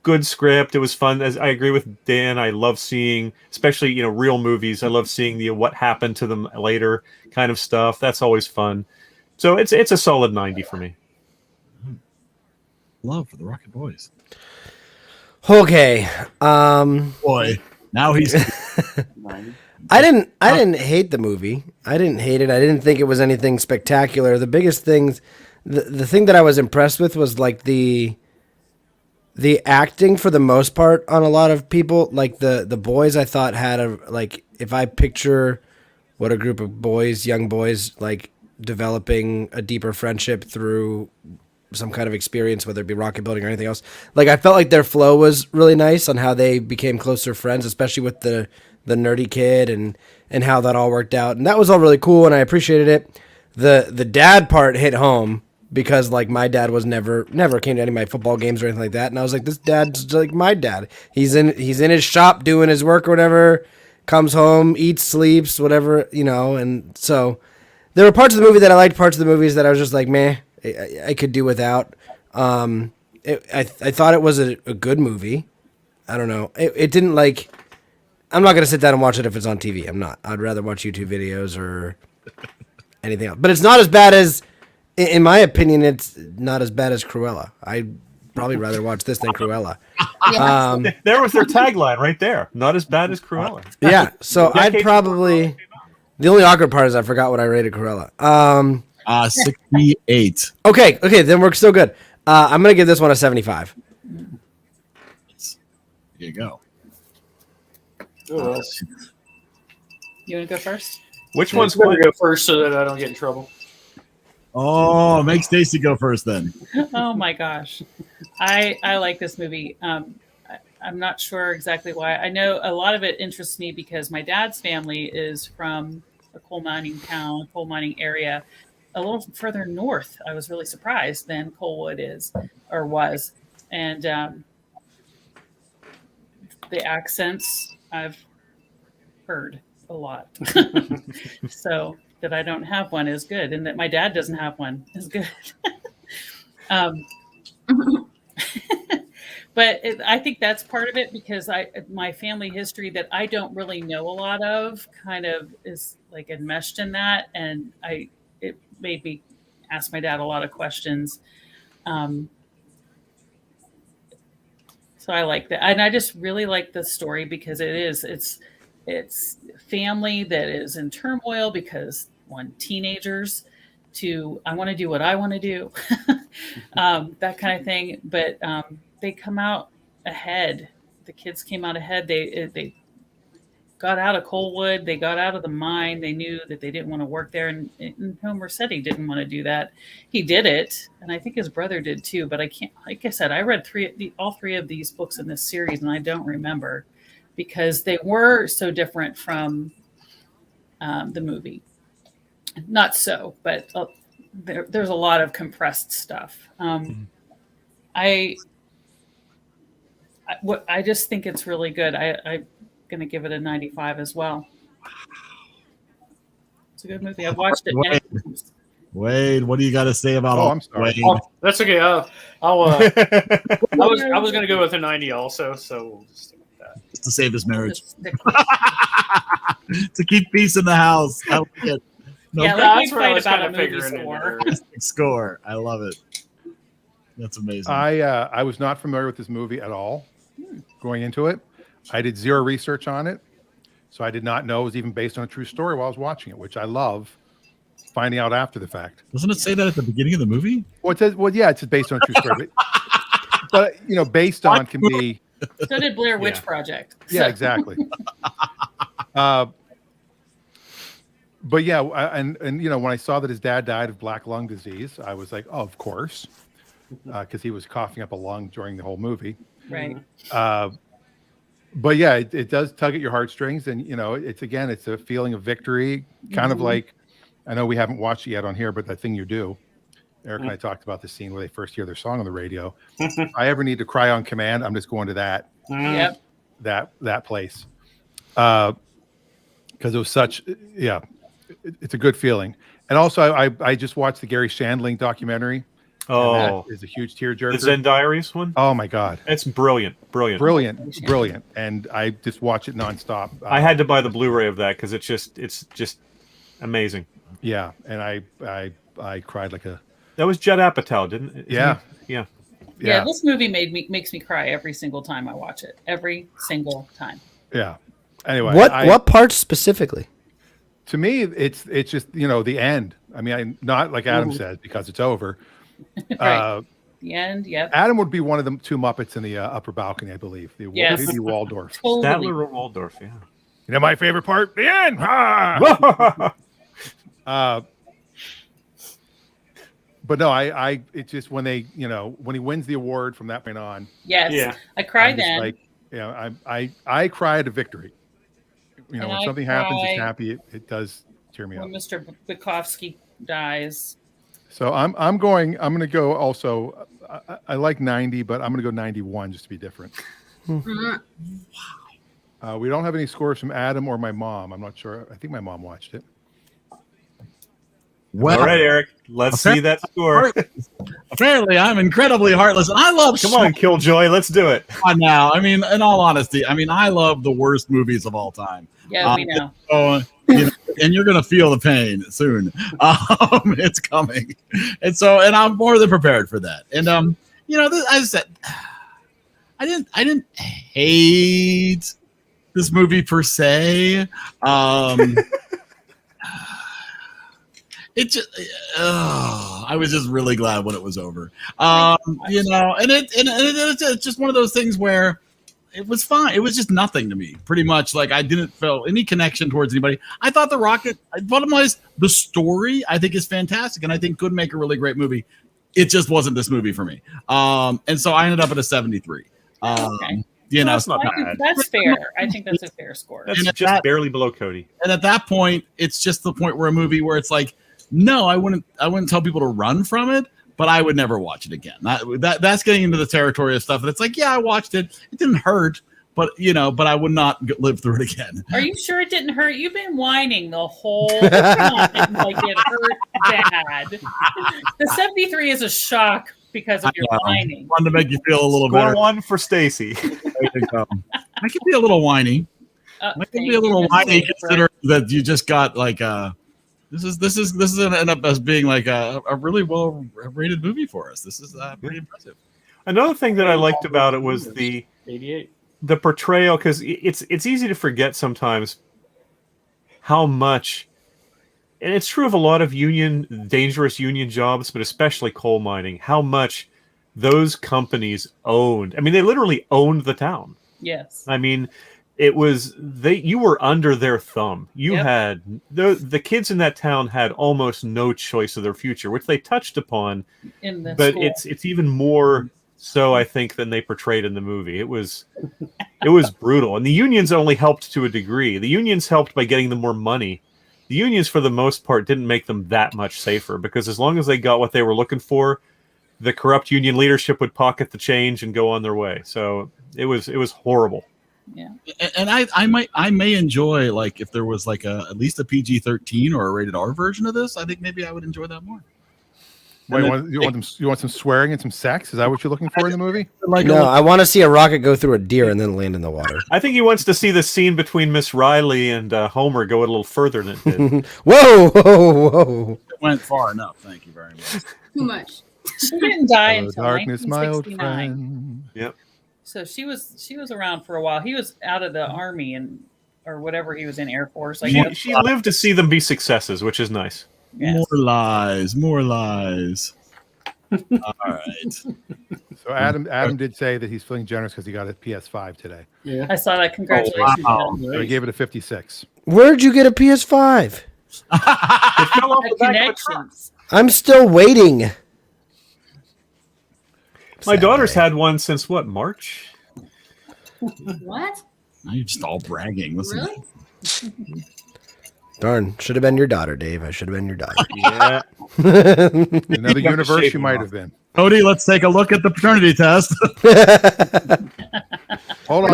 Good script. It was fun. As I agree with Dan, I love seeing, especially real movies. I love seeing the what happened to them later kind of stuff. That's always fun. So it's a solid 90 for me. Love for the Rocket Boys. Okay. Boy, now he's. I didn't hate the movie. I didn't hate it. I didn't think it was anything spectacular. The biggest things, the thing that I was impressed with was like the acting for the most part on a lot of people. Like the boys, I thought had if I picture what a group of boys, young boys, like developing a deeper friendship through some kind of experience, whether it be rocket building or anything else. Like I felt like their flow was really nice on how they became closer friends, especially with the nerdy kid and how that all worked out. And that was all really cool, and I appreciated it. The dad part hit home because like my dad was never came to any of my football games or anything like that. And I was like, this dad's like my dad. He's in his shop doing his work or whatever, comes home, eats, sleeps, whatever, you know. And so there were parts of the movie that I liked, parts of the movies that I was just like, meh, I could do without. I thought it was a good movie. I don't know. It didn't like, I'm not going to sit down and watch it if it's on TV. I'm not. I'd rather watch YouTube videos or anything else. But it's not as bad as, in my opinion, it's not as bad as Cruella. I'd probably rather watch this than Cruella. There was their tagline right there. Not as bad as Cruella. Yeah. So I'd probably, the only awkward part is I forgot what I rated Cruella. 68. Okay, then we're still good. I'm going to give this one a 75. There you go. You want to go first? Which one's going going to go first so that I don't get in trouble? Oh, make Stacy go first then. Oh my gosh, I like this movie. I'm not sure exactly why. I know a lot of it interests me because my dad's family is from a coal mining town, coal mining area, a little further north. I was really surprised than Coalwood is or was, and the accents I've heard a lot. So that I don't have one is good, and that my dad doesn't have one is good. But I think that's part of it because my family history that I don't really know a lot of kind of is like enmeshed in that, and it made me ask my dad a lot of questions. So I like that, and I just really like the story because it's family that is in turmoil because teenagers to I want to do what I want to do, that kind of thing. But they come out ahead. The kids came out ahead. They got out of Coalwood. They got out of the mine. They knew that they didn't want to work there. And Homer said he didn't want to do that. He did it, and I think his brother did too. But I can't. Like I said, I read all three of these books in this series, and I don't remember because they were so different from the movie. Not so, but there's a lot of compressed stuff. I just think it's really good. I'm going to give it a 95 as well. It's a good movie. I've watched it many times. Wade, what do you got to say about I'm sorry. Wade? Oh, that's okay. I was going to go with a 90 also, so we'll just stick with that. Just to save this marriage. To keep peace in the house. I like it. No, Yeah, that's let me what I fight was about kind a of movie figuring score. score. I love it. That's amazing. I was not familiar with this movie at all going into it. I did zero research on it, so I did not know it was even based on a true story while I was watching it, which I love finding out after the fact. Doesn't it say that at the beginning of the movie? Well, it says, yeah, it's based on a true story, but based on can be. So did Blair Witch Project. Yeah, exactly. But yeah, and when I saw that his dad died of black lung disease, I was like, oh, of course, because he was coughing up a lung during the whole movie. Right. But yeah, it does tug at your heartstrings, and it's a feeling of victory, kind of like, I know we haven't watched it yet on here, but The Thing You Do, Eric and I talked about the scene where they first hear their song on the radio. If I ever need to cry on command, I'm just going to that place, because it was such it's a good feeling. And also I just watched the Gary Chandling documentary. Oh, is a huge tearjerker. The Zen Diaries one. Oh my God, it's brilliant. And I just watch it nonstop. I had to buy the Blu-ray of that because it's just amazing. Yeah, and I cried like a. That was Judd Apatow, didn't it? Yeah. Yeah. Yeah, this movie makes me cry every single time I watch it. Every single time. Yeah. Anyway, what parts specifically? To me, it's just the end. I mean, not like Adam says because it's over. Right. The end. Yep. Adam would be one of the two Muppets in the upper balcony, I believe. Maybe Waldorf. Totally. Statler or Waldorf, yeah. You know my favorite part? The end. Ah! But no, I it's just when they, when he wins the award from that point on. Yes. Yeah. I cried then. Like, I cry at a victory. When something happens, it's happy. It does tear me up. When Mr. Bukowski dies. So I'm going to go also. I like 90, but I'm going to go 91 just to be different. We don't have any scores from Adam or my mom. I'm not sure. I think my mom watched it. Well, all right, Eric, let's see that score. Apparently, I'm incredibly heartless. And I love. Come on, Killjoy, let's do it. Now, I mean, in all honesty, I love the worst movies of all time. Yeah, we know. So, and you're gonna feel the pain soon. It's coming, and I'm more than prepared for that. And I said, I didn't hate this movie per se. It just, I was just really glad when it was over. And it's just one of those things where it was fine. It was just nothing to me, pretty much. Like, I didn't feel any connection towards anybody. I thought the Rocket, bottom line is, the story I think is fantastic, and I think could make a really great movie. It just wasn't this movie for me. And so I ended up at a 73. Okay. That's not bad. That's fair. I think that's a fair score. That's just barely below Cody. And at that point, it's just the point where a movie where it's like, no, I wouldn't tell people to run from it, but I would never watch it again. That's getting into the territory of stuff. And it's like, yeah, I watched it. It didn't hurt, but I would not live through it again. Are you sure it didn't hurt? You've been whining the whole time like it hurt bad. The 73 is a shock because of your whining. I wanted to make you feel a little Score better. one for Stacy. I can be a little whiny. I can be a little whiny considering that you just got like this is gonna end up as being like a really well rated movie for us. This is pretty impressive. Another thing that I liked about it was the 88. The portrayal, because it's easy to forget sometimes how much, and it's true of a lot of dangerous union jobs, but especially coal mining, how much those companies owned. I mean, they literally owned the town. Yes. I mean, it was you were under their thumb. You had the kids in that town had almost no choice of their future, which they touched upon. But it's even more so, I think, than they portrayed in the movie. It was brutal, and the unions only helped to a degree. The unions helped by getting them more money. The unions, for the most part, didn't make them that much safer, because as long as they got what they were looking for, the corrupt union leadership would pocket the change and go on their way. So it was horrible. Yeah, and I may enjoy, like, if there was like at least a PG-13 or a rated R version of this. I think maybe I would enjoy that more. Wait, you want some swearing and some sex? Is that what you're looking for in the movie? No, I want to see a rocket go through a deer and then land in the water. I think he wants to see the scene between Miss Riley and Homer go a little further than it did. Whoa! It went far enough. Thank you very much. Too much. She didn't die until Darkness, my old 1969. friend. Yep. So she was around for a while. He was out of the army or whatever he was in, Air Force. She lived to see them be successes, which is nice. Yes. More lies. All right. So Adam did say that he's feeling generous because he got a PS5 today. Yeah. I saw that. Congratulations. Oh, wow. So he gave it a 56. Where'd you get a PS5? It fell off the back of the truck. Connections. I'm still waiting. My daughter's had one since what, March? What? Now you're just all bragging. Listen. Really? Darn, should have been your daughter, Dave. I should have been your daughter. Yeah. Another universe you might have been. Cody, let's take a look at the paternity test. Hold on.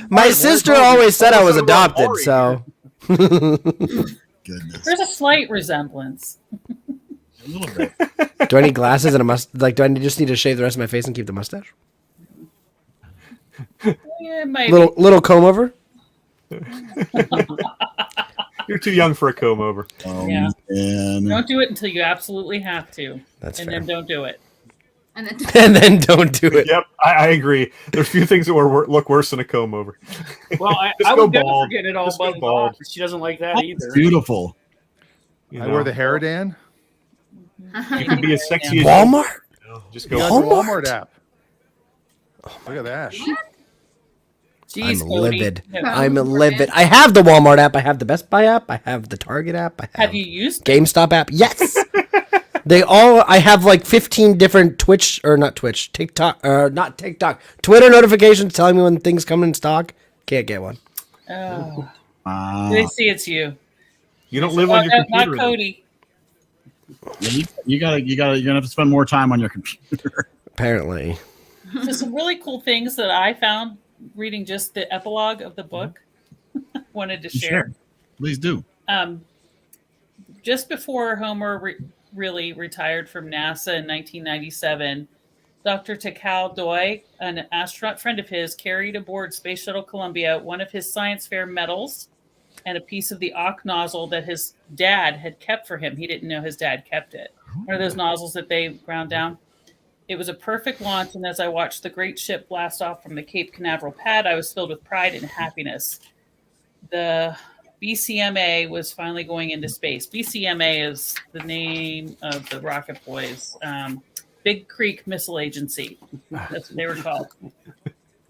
My sister always said I was adopted, so. Goodness. There's a slight resemblance. A little bit. Do I need glasses and a mustache? Like, do I just need to shave the rest of my face and keep the mustache? Yeah, maybe. Little comb over? You're too young for a comb over. Yeah. Man. Don't do it until you absolutely have to. That's and fair. then don't do it. And then And then don't do it. Yep, I agree. There's few things that look worse than a comb over. Well, I Just would go never bald. forget it all Just go buzzed bald. off. She doesn't like that either. Beautiful. You I know, wear the EriDan. you can be as sexy as Walmart? Just You go. got the Walmart? Walmart app. Look at that. Jeez, I'm Cody. livid. No. I'm livid. I have the Walmart app. I have the Best Buy app. I have the Target app. I Have you used it? GameStop app? Yes. I have like 15 different TikTok, not TikTok, Twitter notifications telling me when things come in stock. Can't get one. Oh. They see it's you. You don't live on your computer. Not Cody. You're gonna have to spend more time on your computer. Apparently. So some really cool things that I found reading just the epilogue of the book. Wanted to share. Please do. Just before Homer really retired from NASA in 1997, Dr. Takao Doi, an astronaut friend of his, carried aboard Space Shuttle Columbia one of his science fair medals and a piece of the Ock nozzle that his dad had kept for him. He didn't know his dad kept it. One of those nozzles that they ground down. It was a perfect launch, and as I watched the great ship blast off from the Cape Canaveral pad, I was filled with pride and happiness. The BCMA was finally going into space. BCMA is the name of the Rocket Boys. Big Creek Missile Agency. That's what they were called.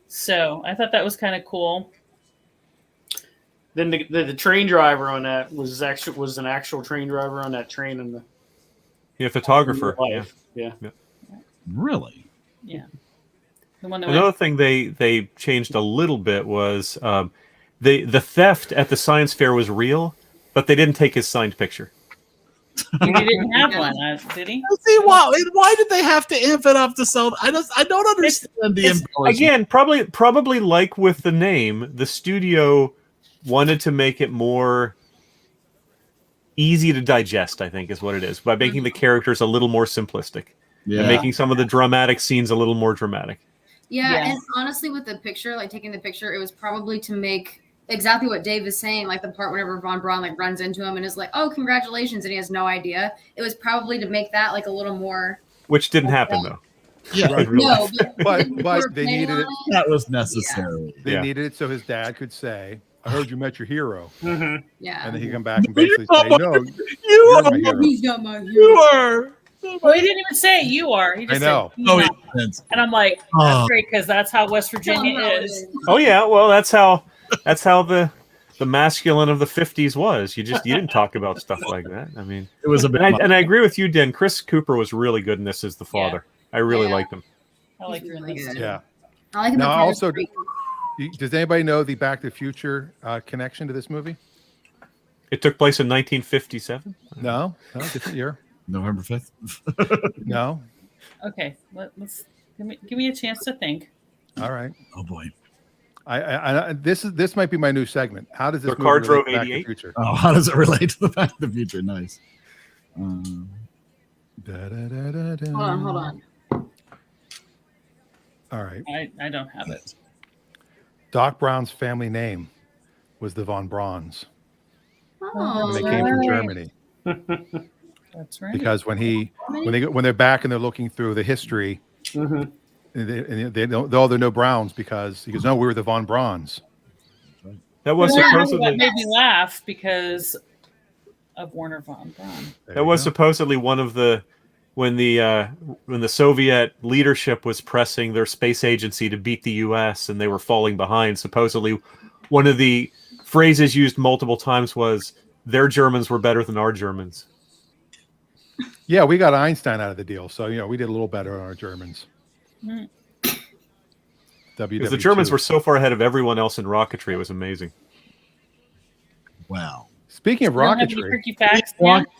So I thought that was kind of cool. Then the train driver on that was an actual train driver on that train in the photographer. Yeah. Really? Yeah. The one that Another thing they changed a little bit was the theft at the science fair was real, but they didn't take his signed picture. He didn't have one, did he? See, why did they have to amp it up to sell? I don't understand the embellishment. Again, probably like with the name, the studio wanted to make it more easy to digest, I think is what it is, by making the characters a little more simplistic. Yeah. And making some of the dramatic scenes a little more dramatic. Yeah, and honestly, with the picture, like taking the picture, it was probably to make exactly what Dave is saying, like the part whenever Von Braun like runs into him and is like, "Oh, congratulations," and he has no idea. It was probably to make that like a little more. Which didn't happen though. Yeah, no, but they needed it. That was necessary. They needed it so his dad could say, "I heard you met your hero." Mm-hmm. Yeah, and then he come back and basically say, "No, you're my hero. He's not my hero. You are." Well, he didn't even say you are. He just I know. said, Oh, he he didn't. and I'm like, that's great because that's how West Virginia is. Oh yeah, well that's how the masculine of the 50s was. You didn't talk about stuff like that. I mean, it was a bit. And I agree with you, Dan. Chris Cooper was really good in this as the father. I really liked him. I like really good. Yeah. I like him. Now, also, does anybody know the Back to the Future connection to this movie? It took place in 1957. No, different year. November 5th. No. Okay, let's give me a chance to think. All right. Oh boy. This might be my new segment. How does this The car movie drove relate to Back to the 88? Future? Oh, how does it relate to the Back to the Future? Nice. Hold on. All right. I don't have it. Doc Brown's family name was the Von Brauns. Oh, When they came from Germany. That's right. Because when they're back and they're looking through the history, and they don't, there are no Browns because he goes, "No, we were the Von Brauns." That was That supposedly made me laugh because of Werner von Braun. that was supposedly one of the when the Soviet leadership was pressing their space agency to beat the U.S. and they were falling behind. Supposedly, one of the phrases used multiple times was, "Their Germans were better than our Germans." Yeah, we got Einstein out of the deal, so we did a little better on our Germans. Because the Germans were so far ahead of everyone else in rocketry, it was amazing. Wow. Speaking of rocketry,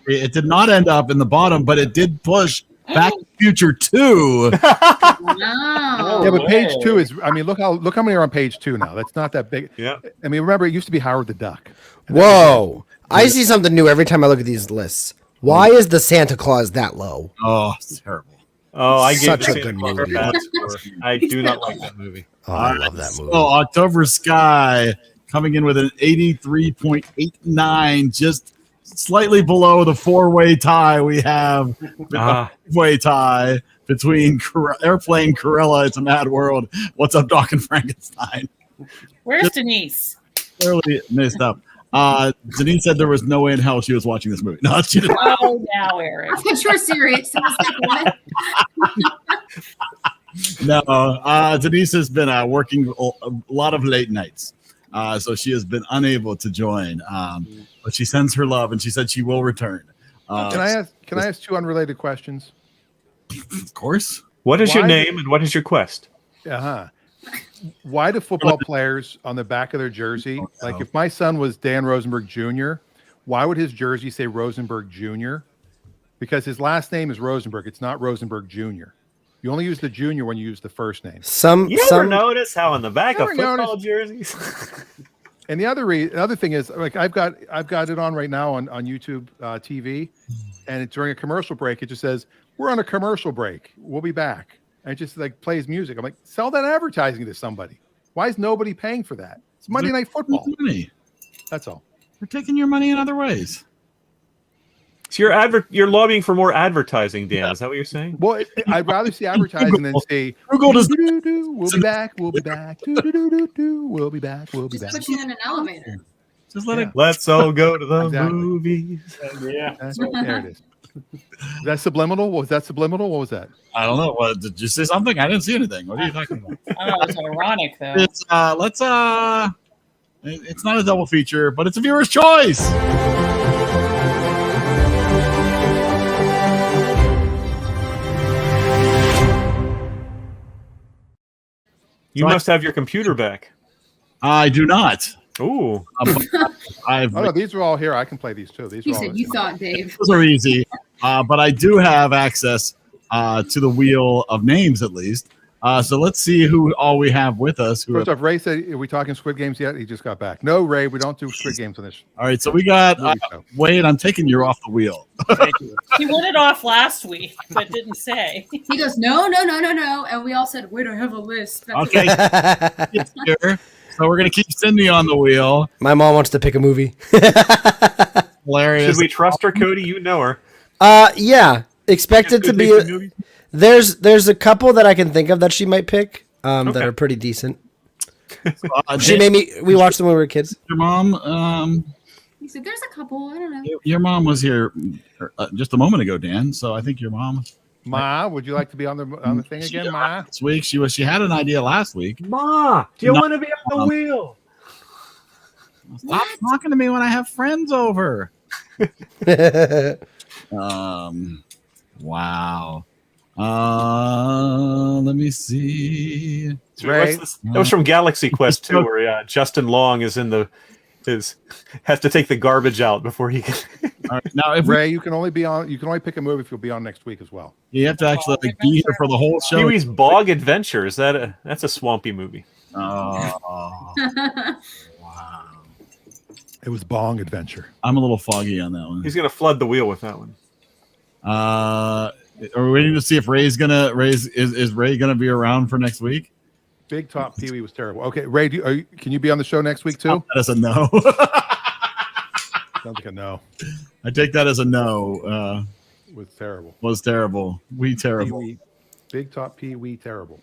it did not end up in the bottom, but it did push Back to the Future 2. Yeah, but page 2 is. I mean, look how many are on page 2 now. That's not that big. Yeah. I mean, remember it used to be Howard the Duck. Whoa! I see something new every time I look at these lists. Why is the Santa Claus that low? Oh, it's terrible. Oh, I gave Such a Santa good Claus movie. a bad score. I do not like that movie. Oh, I love that movie. Oh, October Sky coming in with an 83.89, just slightly below the four-way tie we have. Four-way tie between Airplane, Corella, It's a Mad World, What's Up, Doc, and Frankenstein. Where's Denise? Clearly messed up. Denise said there was no way in hell she was watching this movie. No, she didn't. Oh, now, Eric. I thought you were serious. I was like, what? No, Denise has been working a lot of late nights, so she has been unable to join. But she sends her love, and she said she will return. Can I ask two unrelated questions? Of course. What is your name and what is your quest? Why do football players on the back of their jersey, like if my son was Dan Rosenberg Jr., why would his jersey say Rosenberg Jr.? Because his last name is Rosenberg. It's not Rosenberg Jr. You only use the junior when you use the first name. You ever notice how on the back of football jerseys? And the other thing is, like I've got it on right now on YouTube TV, and during a commercial break, it just says, "We're on a commercial break. We'll be back." And it just like plays music. I'm like, sell that advertising to somebody. Why is nobody paying for that? It's Monday Night Football. Money. That's all. They're taking your money in other ways. So you're lobbying for more advertising, Dan. Is that what you're saying? Well, I'd rather see advertising than say, Google does. We'll be back. We'll be back. We'll be back. We'll be back. Just put you in an elevator. Just let it. Let's all go to the movies. Yeah. There it is. Is that subliminal? Was that subliminal? What was that? I don't know. What, did you say something? I didn't see anything. What are you talking about? I don't know. It's ironic though. It's it's not a double feature, but it's a viewer's choice. You must have your computer back. I do not. Ooh. No, these are all here. I can play these too. These You are all said you thought, Dave. Those are easy, but I do have access to the wheel of names at least. So let's see who all we have with us. First off, Ray said, "Are we talking Squid Games yet?" He just got back. No, Ray, we don't do Squid Games on this. All right, so we got Wade. I'm taking you off the wheel. Thank you. He went it off last week, but didn't say. He goes, no, and we all said, "Wait, I have a list." That's Okay. Here. So we're gonna keep Cindy on the wheel. My mom wants to pick a movie. Hilarious. Should we trust her, Cody? You know her. Yeah. Expect it to be. There's a couple that I can think of that she might pick. That are pretty decent. She made me. We watched them when we were kids. Your mom. He said, "There's a couple. I don't know." Your mom was here just a moment ago, Dan. So I think your mom. Ma, would you like to be on the thing again, Ma? This week she had an idea last week. Ma, do you want to be on the wheel? Stop talking to me when I have friends over. Wow. Let me see. Ray? That was from Galaxy Quest 2, where Justin Long is has to take the garbage out before he can. All right, now, if Ray, you can only pick a movie if you'll be on next week as well. You have to actually be here for the whole show. Pee-wee's Bog Adventure, that's a swampy movie. Oh, wow. It was Bong Adventure. I'm a little foggy on that one. He's gonna flood the wheel with that one. Are we waiting to see if is Ray gonna be around for next week? Big Top Pee Wee was terrible. Okay, Ray, can you be on the show next week too? That is a no. Sounds like a no. I take that as a no. Was terrible. Was terrible. We terrible. Pee-wee. Big Top Pee Wee terrible.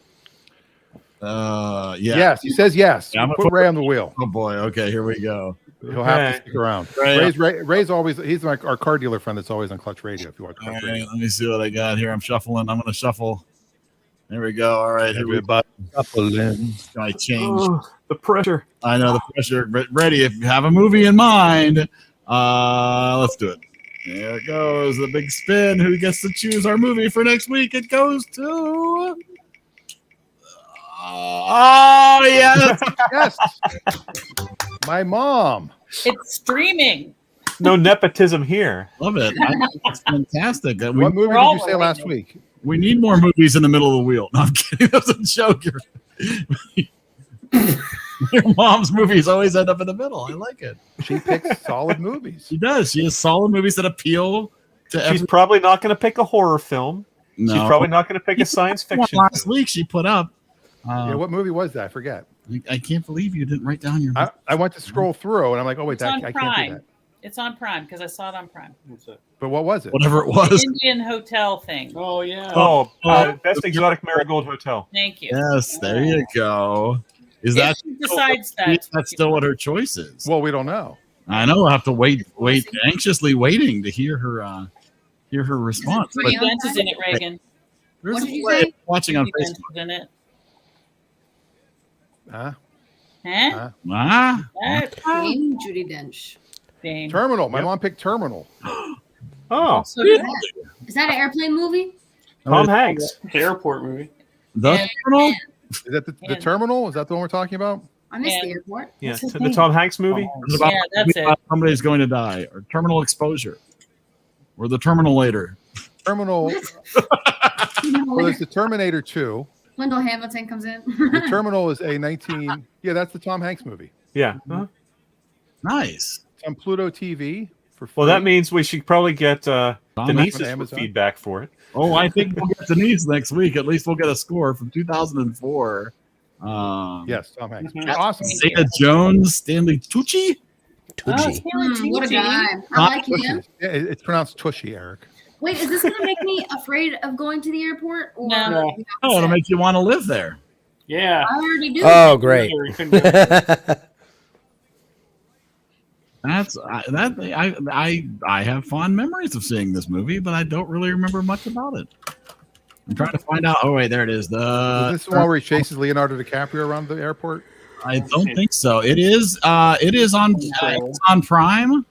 Yeah. Yes, he says yes. Yeah, Put Ray on the wheel. Oh boy. Okay, here we go. He'll have to stick around. Ray's always, he's like our car dealer friend that's always on Clutch Radio. If you want Clutch Radio. Let me see what I got here. I'm shuffling. I'm going to shuffle. There we go. All right. Here we go. Shuffling. I changed. The pressure. I know the pressure. Ready. If you have a movie in mind, let's do it. There it goes. The big spin. Who gets to choose our movie for next week? It goes to. Oh, yes. Yes. My mom. It's streaming. No nepotism here. Love it. It's fantastic. What movie did you say last week? We need more movies in the middle of the wheel. No, I'm kidding. That was a joke. Your mom's movies always end up in the middle. I like it. She picks solid movies. She does. She has solid movies that appeal to She's probably not going to pick a horror film. No. She's probably not going to pick a science fiction. Last week she put up. Yeah, what movie was that? I forget. I can't believe you didn't write down your. I went to scroll through and I'm like, oh wait, It's on I Prime. can't do that. It's on Prime because I saw it on Prime. But what was it? Whatever it was. Indian hotel thing. Oh yeah. Best Exotic Marigold Hotel. Thank you. Yes, there you go. Is If that she decides that? that's still what her choice is? Well, we don't know. I know. I have to wait, anxiously waiting to hear her response. Put Dance is in it, Reagan. There's What a did you play say? watching on Judi Dench Facebook. was in it. Huh? Huh? Ah, What? Dame Judi Dench. Dang. Terminal. My Yep. mom picked Terminal. Oh, So good. Is that an airplane movie? Tom Hanks. The airport movie. the And- Terminal? Is that the And- Terminal? Is that the one we're talking about? I missed the And- airport. Yeah, What's his the name? Tom Hanks movie. It's about- Yeah, that's it. Somebody's going to die, or terminal exposure, or the terminal later. Terminal. Well, there's the Terminator 2. Wendell Hamilton comes in. The Terminal is a 19. Yeah, that's the Tom Hanks movie. Yeah. Uh-huh. Nice. It's on Pluto TV for free. Well, that means we should probably get on Denise's Amazon. feedback for it. Oh, I think we'll get Denise next week. At least we'll get a score from 2004. Yes, Tom Hanks. Mhm. Awesome. Zeta Jones, Stanley Tucci. Oh, Tucci. Stanley What a Tucci. guy. I like him. Yeah, it's pronounced Tushy, Eric. Wait, is this going to make me afraid of going to the airport? Or No. No. the Oh, it'll opposite? make you want to live there. Yeah. I already do. Oh, great. We couldn't do it. That's I have fond memories of seeing this movie, but I don't really remember much about it. I'm trying to find out. Oh wait, there it is. Is this the one where he chases Leonardo DiCaprio around the airport? I don't think so. It is. It's on Prime.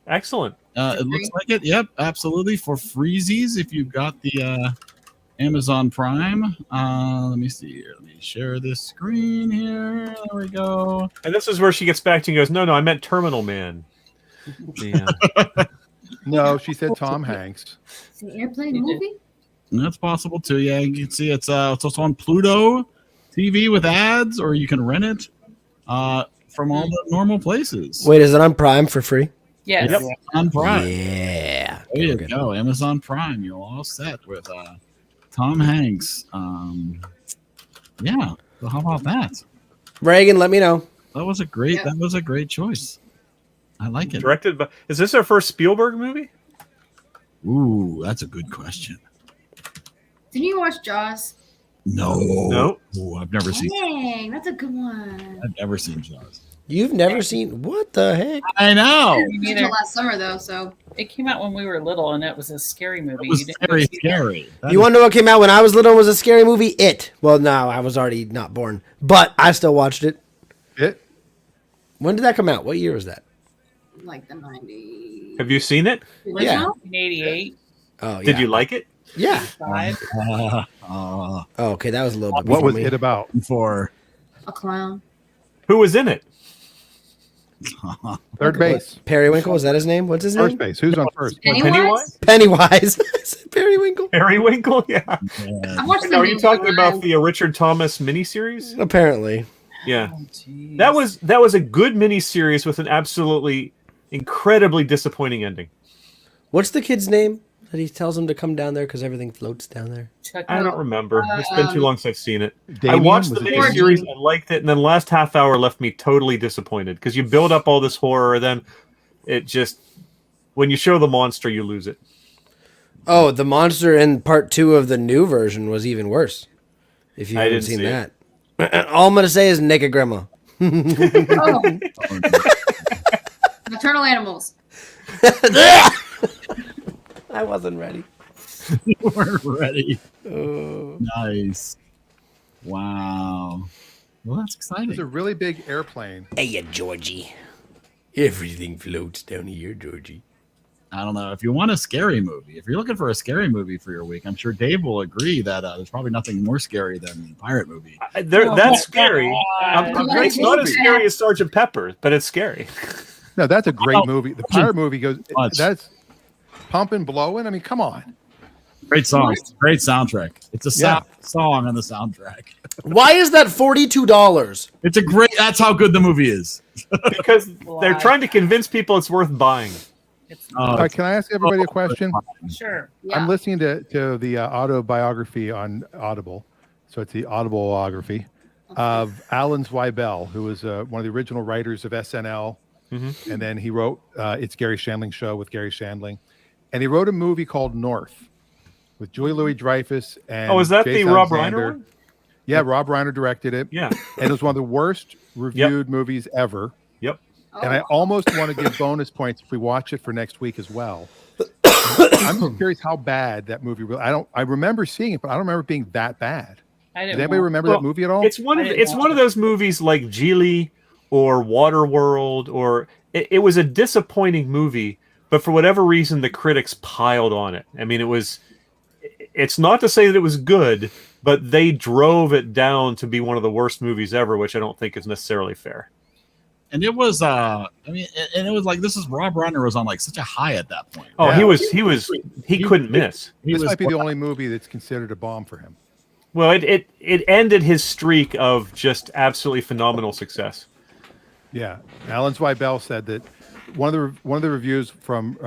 Excellent. It looks like it. Yep, absolutely for freezies if you've got the Amazon Prime. Let me see here. Let me share this screen here. There we go. And this is where she gets back to you and goes, no, I meant Terminal Man. Yeah. No, she said Tom Hanks. It's an airplane movie? And that's possible too. Yeah, you can see it's also on Pluto TV with ads, or you can rent it from all the normal places. Wait, is it on Prime for free? Yes. Yep, on Prime. Yeah. There you Okay. go, Amazon Prime. You're all set with Tom Hanks. Yeah. So how about that? Reagan, let me know. That was a great choice. I like it. Directed by. Is this our first Spielberg movie? Ooh, that's a good question. Didn't you watch Jaws? No. No. Ooh, I've never seen. Dang, that's a good one. I've never seen Jaws. You've never seen what the heck? I know. It was until last summer though, so It came out when we were little, and it was a scary movie. It was You didn't go very see that? scary. You want to know what came out when I was little and was a scary movie? It. Well, no, I was already not born, but I still watched it. It. When did that come out? What year was that? like the 90s. Have you seen it? Original? 1988. Oh, yeah. Did you like it? Yeah. Five. Oh, okay, that was a little bit. What before was me. it about? For A clown. Who was in it? Third base. Periwinkle, is that his name? What's his First name? base. Who's on first? Pennywise? Pennywise. I said Periwinkle. Periwinkle? Yeah. I watched the No, are you movie talking about once. the Richard Thomas miniseries? Apparently. Yeah. Oh, jeez. That was a good miniseries with an absolutely incredibly disappointing ending. What's the kid's name that he tells him to come down there because everything floats down there? Chuck I don't remember. It's been too long since I've seen it. Damien? I watched the Was it miniseries Damien? and liked it, and then the last half hour left me totally disappointed because you build up all this horror, then it just when you show the monster, you lose it. Oh, the monster in part 2 of the new version was even worse. If you I haven't didn't seen see it. that. All I'm going to say is Naked Grandma. Oh. Nocturnal Animals. I wasn't ready. you weren't ready. Oh. Nice. Wow. Well, that's It's a exciting. really big airplane. Hey, Georgie. Everything floats down here, Georgie. I don't know. If you want a scary movie, if you're looking for a scary movie for your week, I'm sure Dave will agree that there's probably nothing more scary than the pirate movie. That's scary. God. It's not as scary as Sergeant Pepper, but it's scary. No, that's a great movie. The pirate movie goes. Much. That's pumping, blowing. I mean, come on. Great song. Great soundtrack. It's a song on the soundtrack. Why is that $42? It's a great. That's how good the movie is. Because they're trying to convince people it's worth buying. It's All right, can I ask everybody a question? sure. Yeah. I'm listening to the autobiography on Audible, so it's the Audibleography of Alan Zweibel, who was one of the original writers of SNL, and then he wrote It's Gary Shandling Show with Gary Shandling, and he wrote a movie called North with Julia Louis-Dreyfus and Oh, is that Jason the Rob Alexander. Reiner one? Yeah, Rob Reiner directed it. Yeah. And it was one of the worst reviewed movies ever. Yep. And I almost want to give bonus points if we watch it for next week as well. I'm just curious how bad that movie really. I remember seeing it, but I don't remember it being that bad. I Does didn't anybody remember that movie at all? It's one of those movies like Geely or Waterworld, or it was a disappointing movie, but for whatever reason the critics piled on it. I mean, it's not to say that it was good, but they drove it down to be one of the worst movies ever, which I don't think is necessarily fair. And it was, and it was like, this is Rob Reiner was on like such a high at that point. Oh, Yeah. he couldn't miss. This might be the only movie that's considered a bomb for him. Well, it ended his streak of just absolutely phenomenal success. Yeah, Alan Zweibel said that one of the reviews from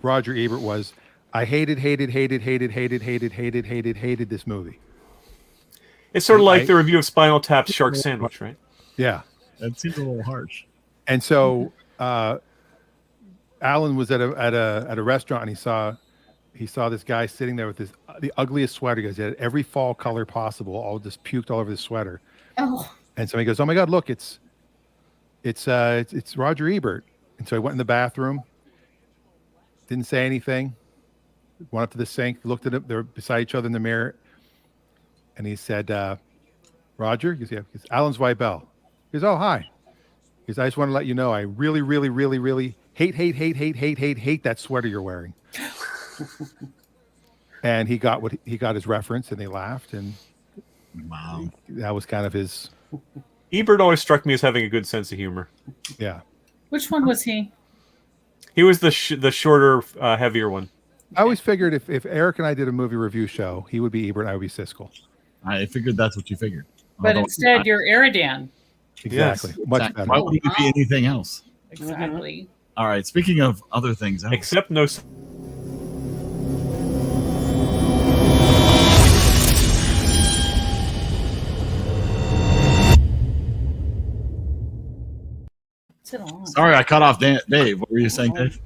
Roger Ebert was, "I hated this movie." It's sort of like the review of Spinal Tap's Shark Sandwich, right? Yeah, that seems a little harsh. And so Alan was at a restaurant and he saw this guy sitting there with the ugliest sweater. He goes, he had every fall color possible, all just puked all over the sweater. Oh. And so he goes, "Oh my God, look, it's Roger Ebert." And so I went in the bathroom, didn't say anything, went up to the sink, looked at it, they were beside each other in the mirror, and he said, "Roger?" He goes, "Yeah." He goes, "Alan Zweibel." He goes, "Oh, hi." He goes, "I just want to let you know I really, really, really, really hate that sweater you're wearing." And he got his reference, and they laughed, and wow, that was kind of his. Ebert always struck me as having a good sense of humor. Yeah. Which one was he? He was the shorter, heavier one. I always figured if Eric and I did a movie review show, he would be Ebert and I would be Siskel. I figured that's what you figured. But instead, you're EriDan. Exactly. Yes. Much Exactly. better. Why would he be anything else? Exactly. All right. Speaking of other things, except no. Sorry, I cut off Dave. What were you saying, Dave?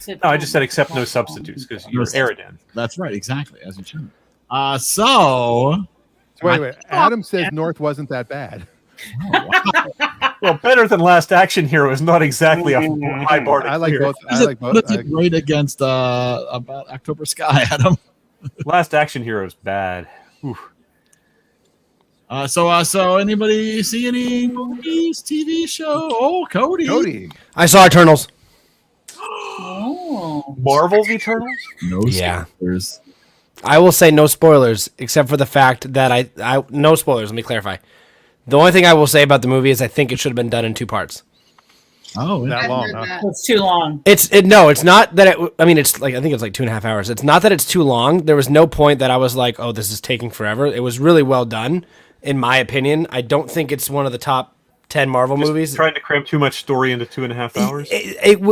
No, I just said except no substitutes because you're EriDan. That's right, exactly, as you should. So wait. Adam says North wasn't that bad. Oh, wow. Well, better than Last Action Hero is not exactly a high bar to I like clear. both. I like both. What is it right against about October Sky, Adam? Last Action Hero is bad. Oof. So anybody see any movies, TV show? Oh, Cody. I saw Eternals. Oh. Marvel's Eternals? No spoilers. I will say no spoilers, except for the fact that I no spoilers. Let me clarify. The only thing I will say about the movie is I think it should have been done in 2 parts. Oh, that long? Huh? It's too long. No, it's not that it. I mean, it's like I think it's like 2.5 hours. It's not that it's too long. There was no point that I was like, oh, this is taking forever. It was really well done, in my opinion. I don't think it's one of the top 10 Marvel movies. Trying to cram too much story into 2.5 hours.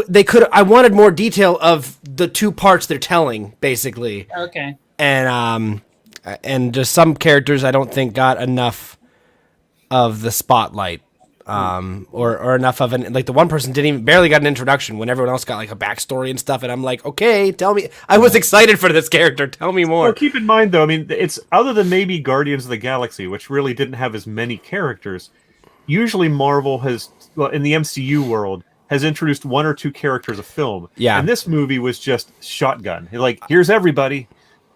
They could. I wanted more detail of the 2 parts they're telling, basically. Okay. And just some characters I don't think got enough of the spotlight, or enough of an, like the one person barely got an introduction when everyone else got like a backstory and stuff, and I'm like, okay, tell me. I was excited for this character. Tell me more. Well, keep in mind though, I mean, it's other than maybe Guardians of the Galaxy, which really didn't have as many characters. Usually Marvel has, well, in the MCU world, has introduced 1 or 2 characters a film. Yeah. And this movie was just shotgun. Like, here's everybody.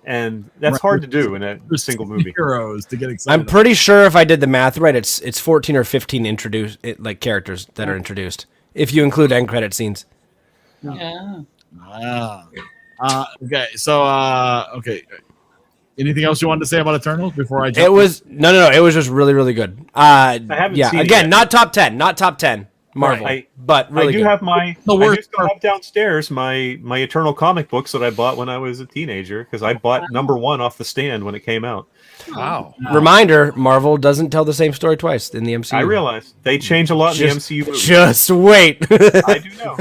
And that's hard to do in a single movie. Heroes to get excited. I'm pretty sure if I did the math right, it's 14 or 15 characters that are introduced, if you include end credit scenes. Yeah. Okay. So okay. Anything else you wanted to say about Eternals before I jump? It was no. It was just really, really good. I haven't seen it again, yet. not top 10 Marvel, but really I do good. have I The do worst still have downstairs my Eternal comic books that I bought when I was a teenager because I bought #1 off the stand when it came out. Wow. Reminder: Marvel doesn't tell the same story twice in the MCU. I realize they change a lot in the MCU movies. Just wait. I do know.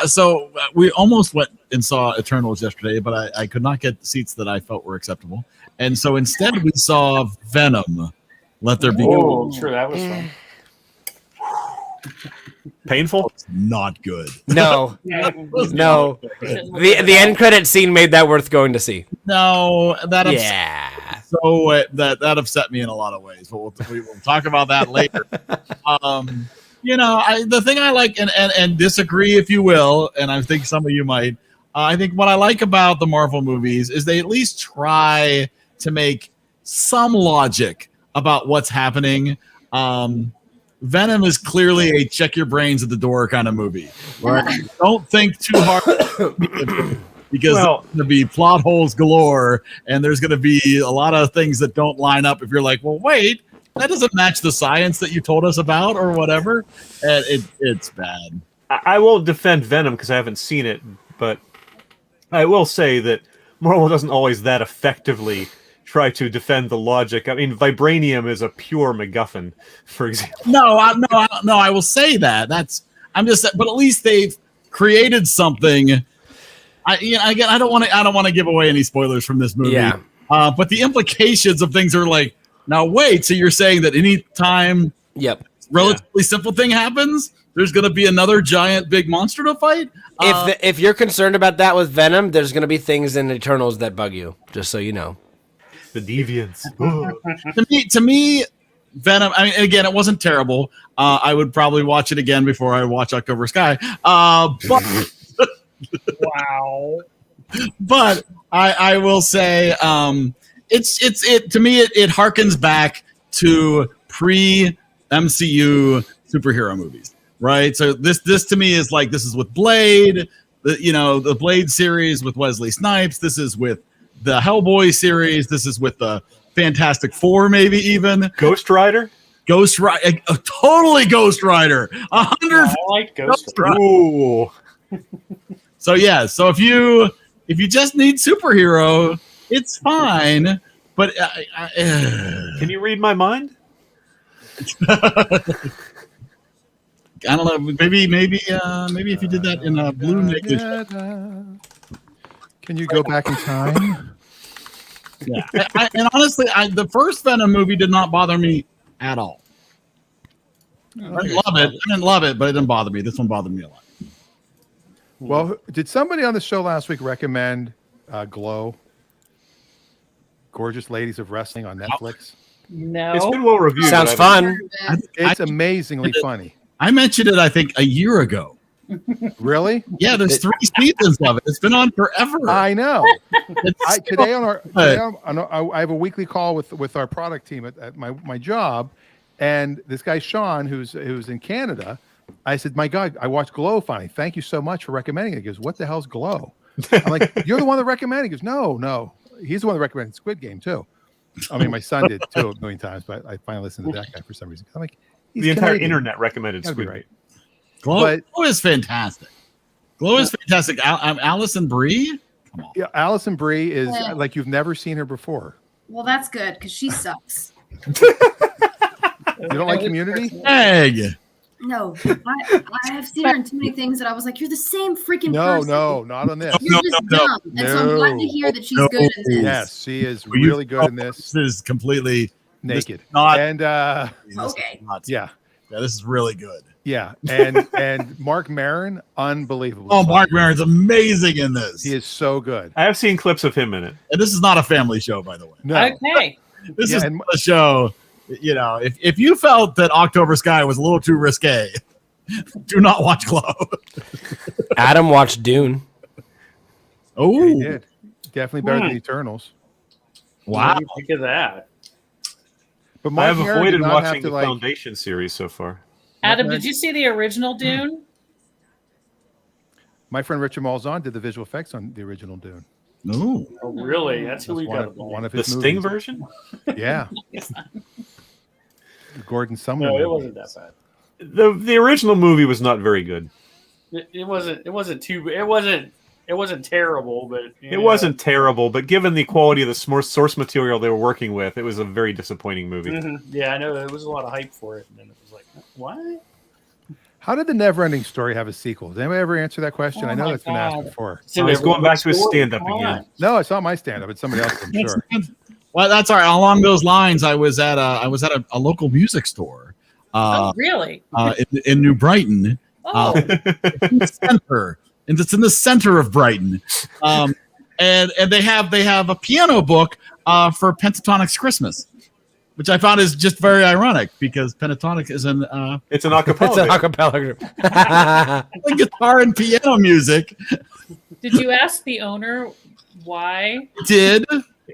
So we almost went and saw Eternals yesterday, but I could not get seats that I felt were acceptable, and so instead we saw Venom. Let there be. Oh, sure, that was fun. Painful? Not good. No. No. The end credit scene made that worth going to see. No, that upset. Yeah. So that upset me in a lot of ways, but we'll talk about that later. The thing I like and disagree, if you will, and I think some of you might. I think what I like about the Marvel movies is they at least try to make some logic about what's happening. Venom is clearly a check your brains at the door kind of movie. Right? Don't think too hard because there's going to be plot holes galore, and there's going to be a lot of things that don't line up if you're like, well, wait, that doesn't match the science that you told us about or whatever. And it's bad. I won't defend Venom because I haven't seen it, but I will say that Marvel doesn't always that effectively try to defend the logic. I mean, vibranium is a pure MacGuffin, for example. No, I will say that. But at least they've created something. I don't want to give away any spoilers from this movie. Yeah. But the implications of things are like, now wait, so you're saying that any time relatively simple thing happens, there's going to be another giant big monster to fight? If you're concerned about that with Venom, there's going to be things in Eternals that bug you, just so you know. The deviants. to me, Venom, I mean, again, it wasn't terrible. I would probably watch it again before I watch October Sky. But Wow. But I will say it to me it harkens back to pre-MCU superhero movies, right? So this to me is like, this is with Blade, the Blade series with Wesley Snipes. This is with the Hellboy series. This is with the Fantastic Four, maybe even Ghost Rider. Totally Ghost Rider. 100. I like Ghost Rider. Ooh. So yeah, so if you just need superhero, it's fine. But can you read my mind? I don't know. Maybe if you did that in a blue naked. Can you go back in time? Yeah, and honestly, the first Venom movie did not bother me at all. I didn't love it, but it didn't bother me. This one bothered me a lot. Well, did somebody on the show last week recommend Glow? Gorgeous Ladies of Wrestling on Netflix? No. It's been well reviewed. Sounds fun. It's amazingly funny. I mentioned it, I think, a year ago. Really? Yeah, there's 3 seasons of it. It's been on forever. I know. Today I have a weekly call with our product team at my job, and this guy Sean, who's in Canada, I said, "My God, I watched Glow finally. Thank you so much for recommending it." He goes, "What the hell's Glow?" I'm like, "You're the one that recommended it." He goes, No. He's the one that recommended Squid Game too. I mean, my son did too a million times, but I finally listened to that guy for some reason. I'm like, the entire internet recommended Squid Game. Glow is fantastic. Glow is fantastic. Alison Brie? Come on. Yeah, Alison Brie is like you've never seen her before. Well, that's good because she sucks. You don't like Community? Egg. No, I have seen her in too many things that I was like, you're the same freaking person. No, not on this. You're just dumb. And so I'm glad to hear that she's good in this. Yes, she is really good in this. This is completely naked. Okay. Yeah, this is really good. Yeah, and Mark Maron, unbelievable. Oh, Mark Maron's amazing in this. He is so good. I have seen clips of him in it. And this is not a family show, by the way. No. Okay. This is a show. If you felt that October Sky was a little too risque, do not watch Glow. Adam watched Dune. Oh, he did. Definitely better than Eternals. Wow. What do you think of that? But I have Maron avoided did not watching have to, the Foundation series so far. Adam, did you see the original Dune? My friend Richard Malzahn did the visual effects on the original Dune. No. Oh, really? That's who we got. One of The his Sting movies. version? Yeah. Gordon Sumner. No, it wasn't that bad. The original movie was not very good. It wasn't terrible, but It wasn't terrible, but given the quality of the source material they were working with, it was a very disappointing movie. Mm-hmm. Yeah, I know there was a lot of hype for it, and then it was like, what? How did the Neverending Story have a sequel? Did anybody ever answer that question? Oh I know my that's been God. asked before. So he's going back to his stand-up again. No, it's not my stand-up. It's somebody else, I'm sure. Well, that's all right. Along those lines, I was at a local music store. Really? In New Brighton. Oh. It's in the center, and it's in the center of Brighton. And they have a piano book for Pentatonic's Christmas, which I found is just very ironic because Pentatonic is it's an acapella. It's an acapella group. guitar and piano music. Did you ask the owner why? Did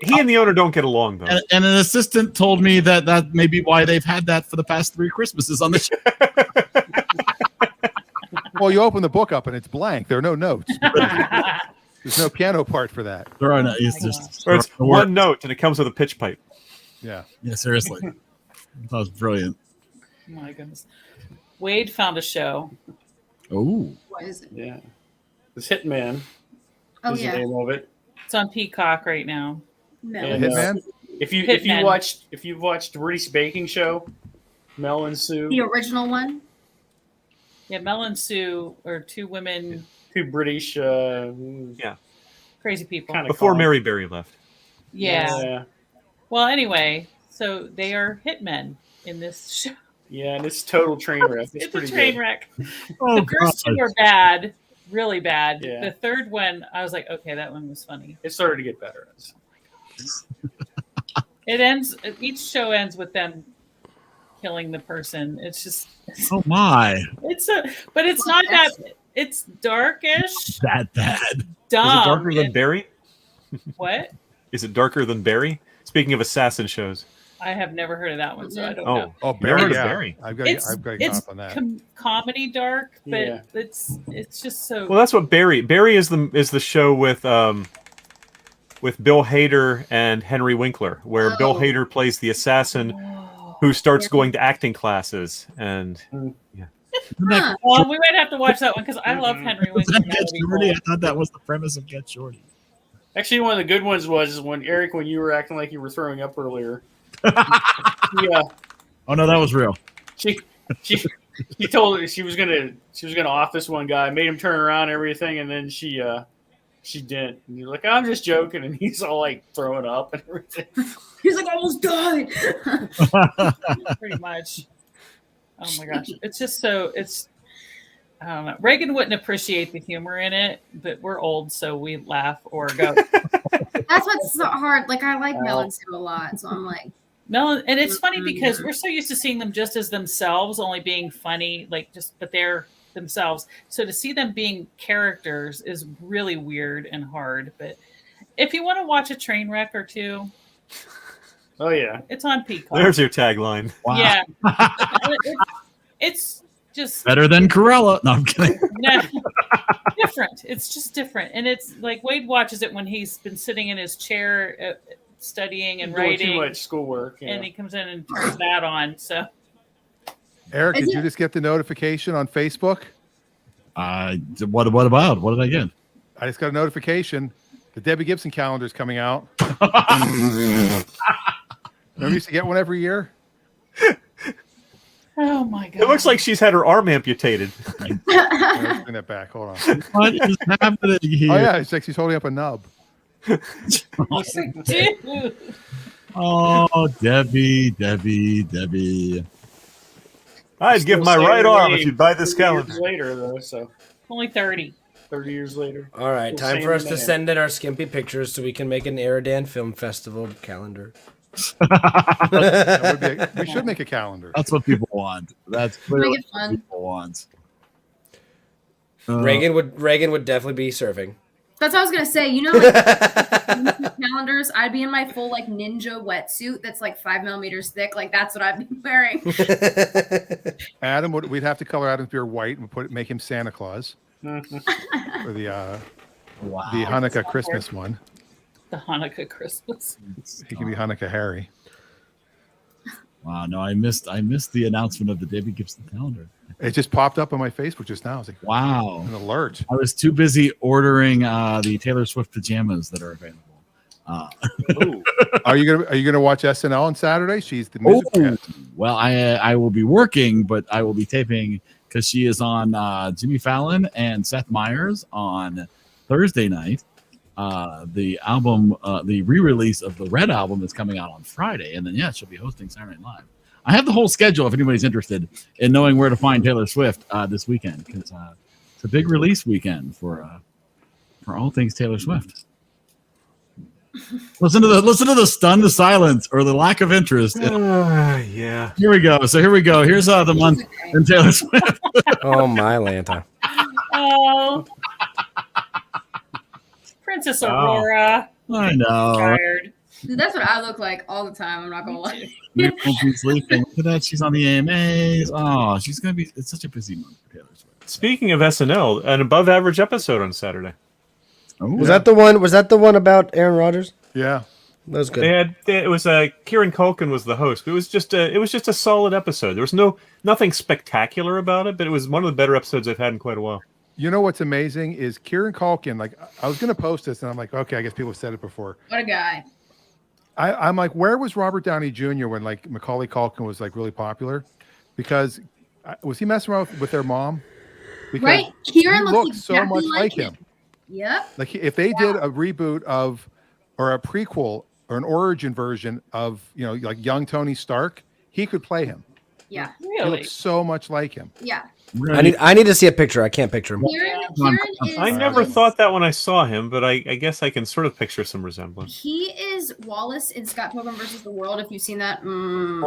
He and the owner don't get along though. and an assistant told me that may be why they've had that for the past 3 Christmases on the show. Well, you open the book up and it's blank. There are no notes. There's no piano part for that. There are no, it's just Or it's one note and it comes with a pitch pipe. Yeah. Yeah, seriously. That was brilliant. Oh my goodness. Wade found a show. Oh. What is it? Yeah. This Hitman Oh is yeah. the name of it. It's on Peacock right now. No. And, Hitman? If you've watched British Baking Show, Mel and Sue, The original one. Yeah, Mel and Sue are 2 women, 2 British crazy people. kind of Before Mary Berry left. Yeah. Well, anyway, so they are hitmen in this show. Yeah, and it's total train wreck. It's It's a pretty train good. wreck. Oh, The first 2 were bad, really bad. Yeah. The third one, I was like, okay, that one was funny. It started to get better. It ends. Each show ends with them killing the person. It's just. Oh my. But it's not that. It's darkish. That bad. Dumb. Is it darker than Barry? What? Is it darker than Barry? Speaking of assassin shows. I have never heard of that one, so I don't know. Oh, Never heard Barry. of Yeah. Barry. I've got to get off on that. Comedy dark, but Yeah. it's just so. Well, that's what Barry is the show with Bill Hader and Henry Winkler, where Bill Hader plays the assassin who starts going to acting classes, and Huh. Well, we might have to watch that one because I love Henry Was Winkler. that Get Shorty? I thought that was the premise of Get Shorty. Actually, one of the good ones was when Eric, when you were acting like you were throwing up earlier. Yeah. Oh no, that was real. She told her she was gonna off this one guy, made him turn around and everything, and then she didn't. And you're like, I'm just joking, and he's all like throwing up and everything. He's like almost died. Pretty much. Oh my gosh, it's just so I don't know. Reagan wouldn't appreciate the humor in it, but we're old, so we laugh or go. That's what's so hard. Like I like Mel and Sue a lot, so I'm like. No, and it's funny because we're so used to seeing them just as themselves, only being funny, but they're themselves. So to see them being characters is really weird and hard. But if you want to watch a train wreck or 2, Oh yeah, it's on Peacock. there's your tagline. Wow. Yeah, it's just Better than Corella. No, I'm kidding. no, different. It's just different, and it's like Wade watches it when he's been sitting in his chair studying and doing writing, too much schoolwork. Yeah. and he comes in and turns that on. So Eric, did you just get the notification on Facebook? What about? What did I get? I just got a notification. The Debbie Gibson calendar is coming out. Remember, we used to get one every year. oh my god, It looks like she's had her arm amputated. Let's bring that back. Hold on. What is happening here? Oh yeah, it's like she's holding up a nub. dude. Oh, Debbie. I'd give my right arm if you'd buy this 30 years calendar. later, though, so Only 30. 30 years later. All right, Still time same for us to man. send in our skimpy pictures so we can make an EriDan Film Festival calendar. That would be we should make a calendar. That's what people want. That's clearly Make it what fun. people want. Reagan would definitely be serving. That's what I was gonna say. You know, like calendars. I'd be in my full like ninja wetsuit that's like 5 millimeters thick. Like that's what I'd be wearing. Adam, we'd have to color Adam's beard white and make him Santa Claus for the Hanukkah Christmas one. The Hanukkah Christmas. He can be Hanukkah Harry. Wow, no, I missed the announcement of the Debbie Gibson calendar. It just popped up on my Facebook just now. I was like, Wow. an alert. I was too busy ordering the Taylor Swift pajamas that are available. Are you gonna watch SNL on Saturday? She's the music guest. Well, I will be working, but I will be taping because she is on Jimmy Fallon and Seth Meyers on Thursday night. The album, the re-release of the Red album is coming out on Friday, and then she'll be hosting Saturday Night Live. I have the whole schedule if anybody's interested in knowing where to find Taylor Swift this weekend, because it's a big release weekend for all things Taylor Swift. Listen to the stunned silence or the lack of interest. Yeah. Here we go. So here we go. Here's the month in Taylor Swift. Oh my Lanta. Oh, Princess Oh. Aurora. I know. Tired. Dude, that's what I look like all the time. I'm not gonna lie. We won't be sleeping. Look at that. She's on the AMAs. Oh, she's gonna be. It's such a busy month for Taylor Swift. Speaking of SNL, an above average episode on Saturday. Was that the one? Was that the one about Aaron Rodgers? Yeah. That was good. It was Kieran Culkin was the host. It was just a solid episode. There was nothing spectacular about it, but it was one of the better episodes I've had in quite a while. You know what's amazing is Kieran Culkin. Like, I was going to post this, and I'm like, okay, I guess people have said it before. What a guy. I'm like, where was Robert Downey Jr. when like Macaulay Culkin was like really popular? Because was he messing around with their mom? Because Right? Kieran he looks looks so exactly much like him. Yep. Like if they did a reboot of, or a prequel or an origin version of, like young Tony Stark, he could play him. Yeah. He Really? looks so much like him. Yeah. I need to see a picture. I can't picture him. Kieran is. I never thought that when I saw him, but I guess I can sort of picture some resemblance. He is Wallace in Scott Pilgrim versus the World. If you've seen that.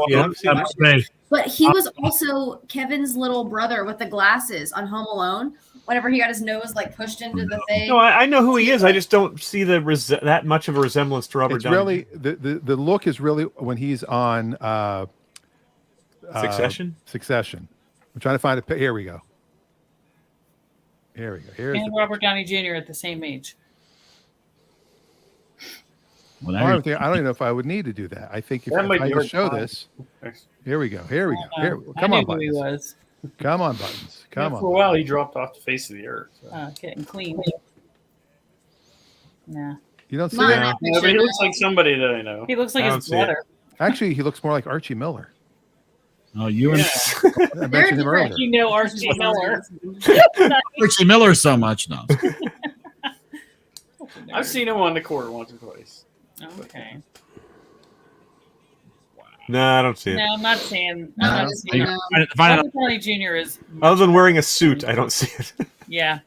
Yeah, I've seen that. But he was also Kevin's little brother with the glasses on Home Alone. Whenever he got his nose like pushed into the thing. No, I know who he is. I just don't see that much of a resemblance to Robert It's Downey. really the look is really when he's on Succession. Succession. I'm trying to find it. Here we go. Here we go. Here's And Robert Downey Jr. at the same age. Well, I don't even know if I would need to do that. I think if That might I be just show hard. this. Here we go. Here we go. Here, I come knew on, who he buttons. was. Come on, buttons. Come For a on. while, he dropped off the face of the earth. So. Getting clean. Nah. You don't see Not in that? that Yeah, but picture, he looks no. like somebody that I know. He looks like I don't his see it. brother. Actually, he looks more like Archie Miller. Oh, you and I They're mentioned him different. earlier. You know Archie Miller. Archie Miller so much. No. I've seen him on the court once or twice. Okay. No, I don't see it. No, I'm not saying. No, I'm not just, saying. Robert Downey Jr. is. Other than wearing a suit, I don't see it. Yeah.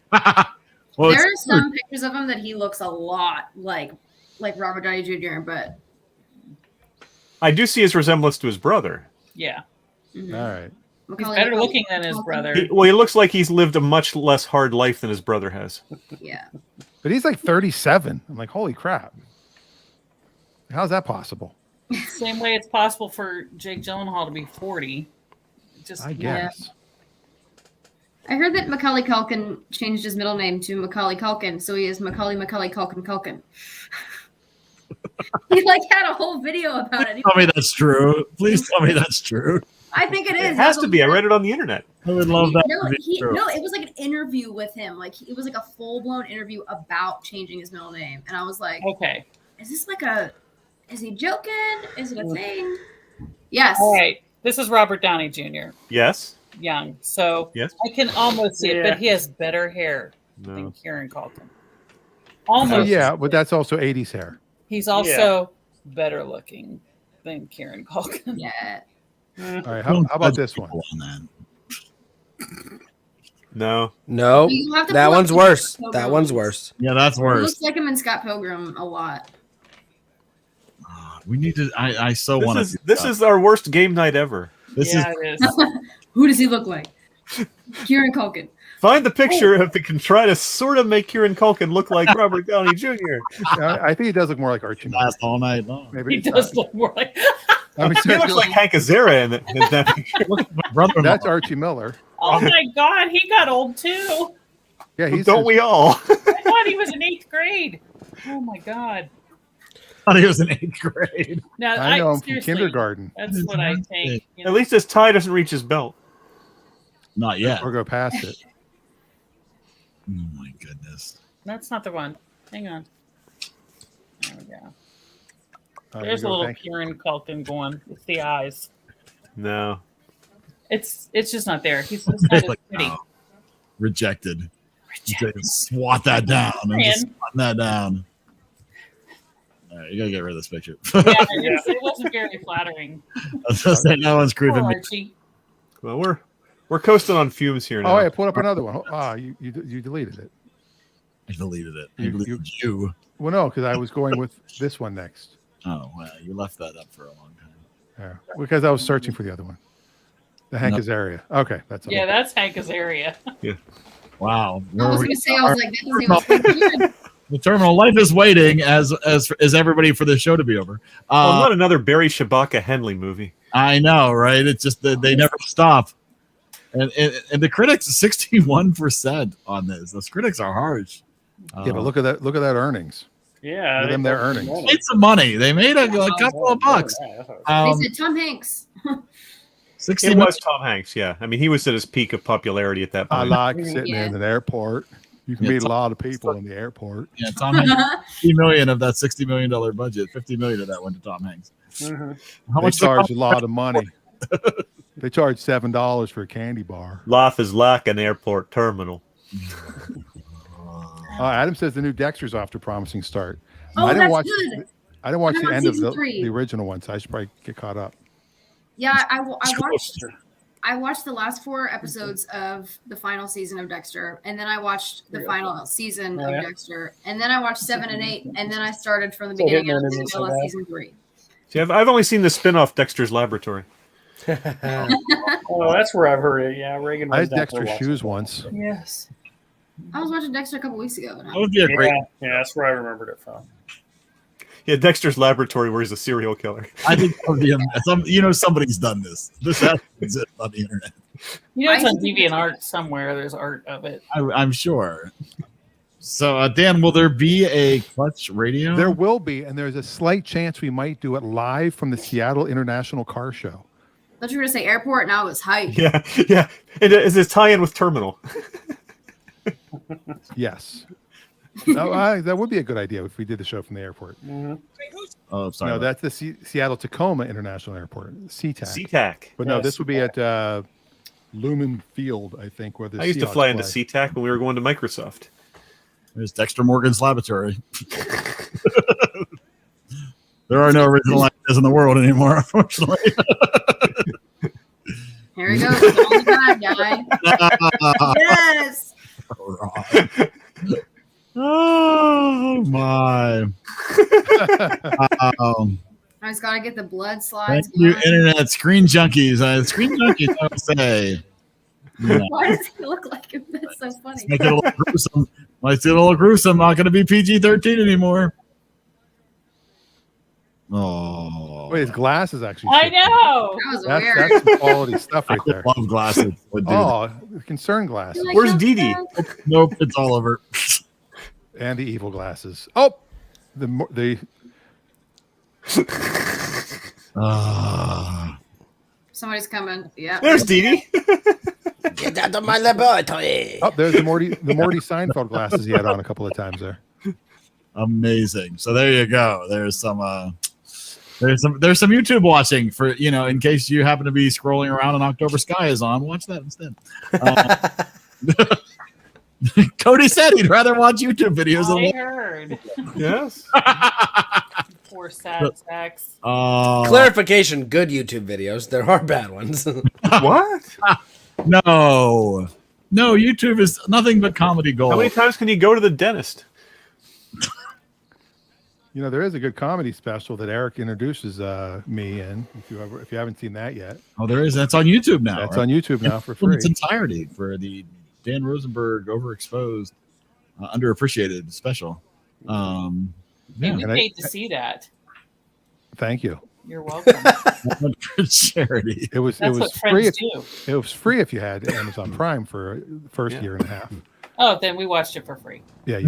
Well, There are it's some pictures of him that he looks a lot like Robert Downey Jr. But I do see his resemblance to his brother. Yeah. All right. He's better looking than his brother. He looks like he's lived a much less hard life than his brother has. Yeah. But he's like 37. I'm like, holy crap. How's that possible? Same way it's possible for Jake Gyllenhaal to be 40. Just I guess. I heard that Macaulay Culkin changed his middle name to Macaulay Culkin, so he is Macaulay Culkin. He had a whole video about it. Tell me that's true. Please tell me that's true. I think it is. It has to be. I read it on the internet. I would love that. No, to be true. it was like an interview with him. It was like a full blown interview about changing his middle name, and I was like, okay. "Is this Is he joking? Is it a thing?" Yes. All right. This is Robert Downey Jr. Yes. Young. So Yes. I can almost see it, Yeah. but he has better hair No. than Kieran Culkin. Oh, Almost. yeah, but that's also 80s hair. He's also better looking than Kieran Culkin. Yeah. All right. How about this one? No. No, You have to that pull up one's the worse. Scott That Pilgrim one's ones. worse. Yeah, that's It worse. looks like him in Scott Pilgrim a lot. We need to. I so want to. This is our worst game night ever. This Yeah, is. it is. Who does he look like? Kieran Culkin. Find the picture if it can try to sort of make Kieran Culkin look like Robert Downey Jr. I think he does look more like Archie Miller. Last all night long. Maybe He it's does not. look more like. I mean, He looks like Hank Azaria in that picture. Look, my brother. that's Archie Miller. Oh my God, he got old too. Yeah, he's Don't we all? I thought he was in 8th grade. Oh my God. I thought he was in 8th grade. Now I know him from seriously, kindergarten. That's what I think. You know? At least his tie doesn't reach his belt. Not yet. Or go past it. Oh my goodness. That's not the one. Hang on. There we go. All right, There's here a we go. little Thank you. Kieran Culkin going with the eyes. No. It's just not there. He's just not as Like, pretty. no. Rejected. Just swat that down. I'm just swatting that down. All right, you gotta get rid of this picture. Yeah, it wasn't very flattering. I was gonna say, that one's Poor creeping me. Archie. Well, we're coasting on fumes here now. Oh, I pulled up another one. Ah, you deleted it. I deleted it. I You- deleted you. Well, no, because I was going with this one next. Oh, wow. You left that up for a long time. Yeah, because I was searching for the other one. The Hank Azaria. Okay, that's all. Yeah, that's Hank Azaria. Wow. I was going to say, I was like, that doesn't even look like Kieran. The terminal life is waiting as everybody for the show to be over. Not another Barry Shabaka Henley movie. I know, right? It's just that they never stop. And the critics 61% on this. Those critics are harsh. Yeah, but look at that earnings. Yeah, Give them their earnings. They made some money. They made a couple of bucks. They said Tom Hanks. 60 It was Tom Hanks, yeah. I mean, he was at his peak of popularity at that I point. like sitting in an airport. You can meet a lot of people in the airport. Yeah, Tom Hanks. 50 million of that $60 million budget. 50 million of that went to Tom Hanks. How They much charge a lot of money. They charge $7 for a candy bar. Life is like an airport terminal. Adam says the new Dexter's off to a promising start. Oh, I didn't that's watch. good. I didn't watch I'm the on end of season 3. the original one, so I should probably get caught up. Yeah, I watched the last 4 episodes of the final season of Dexter, and then I watched the final season of Dexter, and then I watched 7 and 8, and then I started from the beginning of season 3. See, I've only seen the spin-off Dexter's Laboratory. Oh, that's where I've heard it. Yeah, Reagan. I had was Dexter's definitely shoes watching once. Yes. I was watching Dexter a couple weeks ago. That would be a great. Yeah, that's where I remembered it from. Yeah, Dexter's Laboratory, where he's a serial killer. I think that would be somebody's done this. This has to exist on the internet. It's on DeviantArt somewhere. There's art of it. I'm sure. So, Dan, will there be a Clutch Radio? There will be, and there's a slight chance we might do it live from the Seattle International Car Show. I thought you were going to say airport, now it's hype. Yeah. Is this tie-in with Terminal? Yes. That would be a good idea if we did the show from the airport. Oh, sorry. No, that's the Seattle Tacoma International Airport, SeaTac. SeaTac. But no, this would be at Lumen Field, I think. Where the I used to Seahawks fly into play. SeaTac when we were going to Microsoft. There's Dexter Morgan's laboratory. There are no original ideas in the world anymore, unfortunately. Here we go. All the time, guy. Yes. Oh my! I just got to get the blood slides. Thank you, internet screen junkies. Screen junkies, I would say. Yeah. Why does he look like him? That's so funny. Make it a little gruesome. Might see it a little gruesome. Not going to be PG-13 anymore. Oh, Wait, his glasses actually. I know. That was weird. That's some quality stuff right there. I love glasses. Oh, concern glasses. Like, Where's no, Dee Dee? no. Nope, it's all over. And the evil glasses. Oh, the Somebody's coming. Yeah. There's Dee Dee. Get out of my laboratory. oh, there's the Morty Seinfeld glasses he had on a couple of times there. Amazing. So there you go. There's some YouTube watching for, in case you happen to be scrolling around and October Sky is on. Watch that instead. Cody said he'd rather watch YouTube videos I than heard. Yes. Poor sad sacks. Clarification: good YouTube videos. There are bad ones. What? No, YouTube is nothing but comedy gold. How many times can you go to the dentist? There is a good comedy special that Eric introduces me in. If you haven't seen that yet, Oh, there is. That's on YouTube now. that's right? on YouTube now for In free. its entirety for the Dan Rosenberg overexposed, underappreciated special. Yeah. We And I- paid to see that. Thank you. You're welcome. For charity. It was That's what free. friends do. It was free if you had Amazon Prime for the first year and a half. Oh, then we watched it for free. Yeah,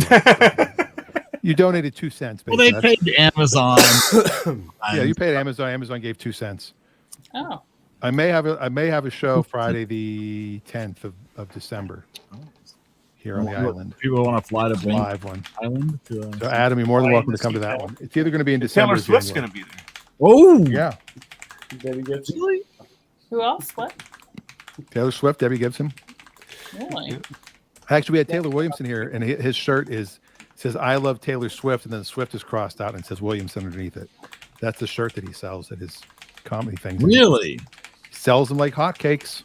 you donated 2 cents. Well, they basically. paid Amazon. Yeah, you paid Amazon. Amazon gave 2 cents. Oh, I may have a show Friday the 10th of December here on the island. People want to fly to Bang Live one. Island. To, So Adam, you're more than welcome to come to that one. It's either going to be in December. Taylor or Swift's January. going to be there. oh, Yeah, Debbie Gibson. really? Who else? What? Taylor Swift, Debbie Gibson. Really? Actually, we had Taylor Williamson here, and his shirt says "I love Taylor Swift," and then Swift is crossed out and says Williamson underneath it. That's the shirt that he sells at his comedy things. really? He sells them like hotcakes.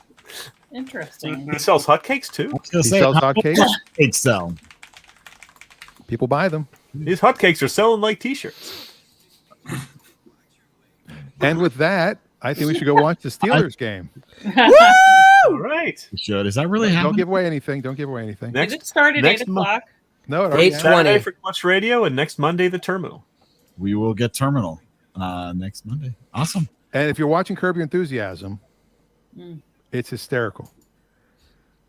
Interesting. He sells hotcakes too. I was gonna He say, sells how much hotcakes. hotcakes sell? People buy them. These hotcakes are selling like T-shirts. And with that, I think we should go watch the Steelers game. All right. You should. Is that really Don't happening? give away anything. Don't give away anything. Did it start at 8 next month. o'clock? No, it already 8:20. Saturday for Clutch Radio, and next Monday, The Terminal. We will get Terminal next Monday. Awesome. And if you're watching Curb Your Enthusiasm, it's hysterical.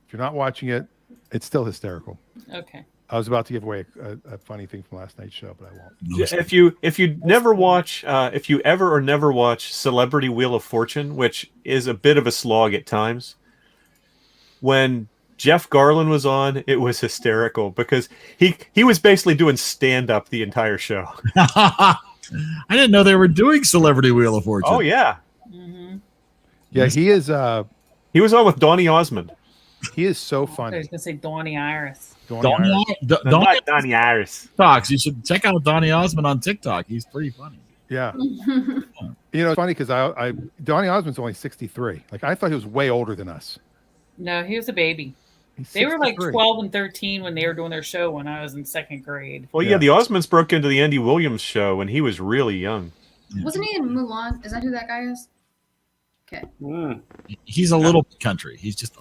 If you're not watching it, it's still hysterical. Okay. I was about to give away a funny thing from last night's show, but I won't. If you never watch, if you ever or never watch Celebrity Wheel of Fortune, which is a bit of a slog at times, when Jeff Garlin was on, it was hysterical because he was basically doing stand up the entire show. I didn't know they were doing Celebrity Wheel of Fortune. Oh yeah, Yeah, he is. he was on with Donny Osmond. He is so I funny. was gonna say Donnie Iris. Donnie Iris. Donnie Donny Iris. talks. You should check out Donnie Osmond on TikTok. He's pretty funny. Yeah. It's funny because I Donny Osmond's only 63. Like I thought he was way older than us. No, he was a baby. He's They were like 63. 12 and 13 when they were doing their show when I was in second grade. Well, yeah, the Osmonds broke into the Andy Williams show when he was really young. Wasn't he in Mulan? Is that who that guy is? Okay. He's a little country. He's just a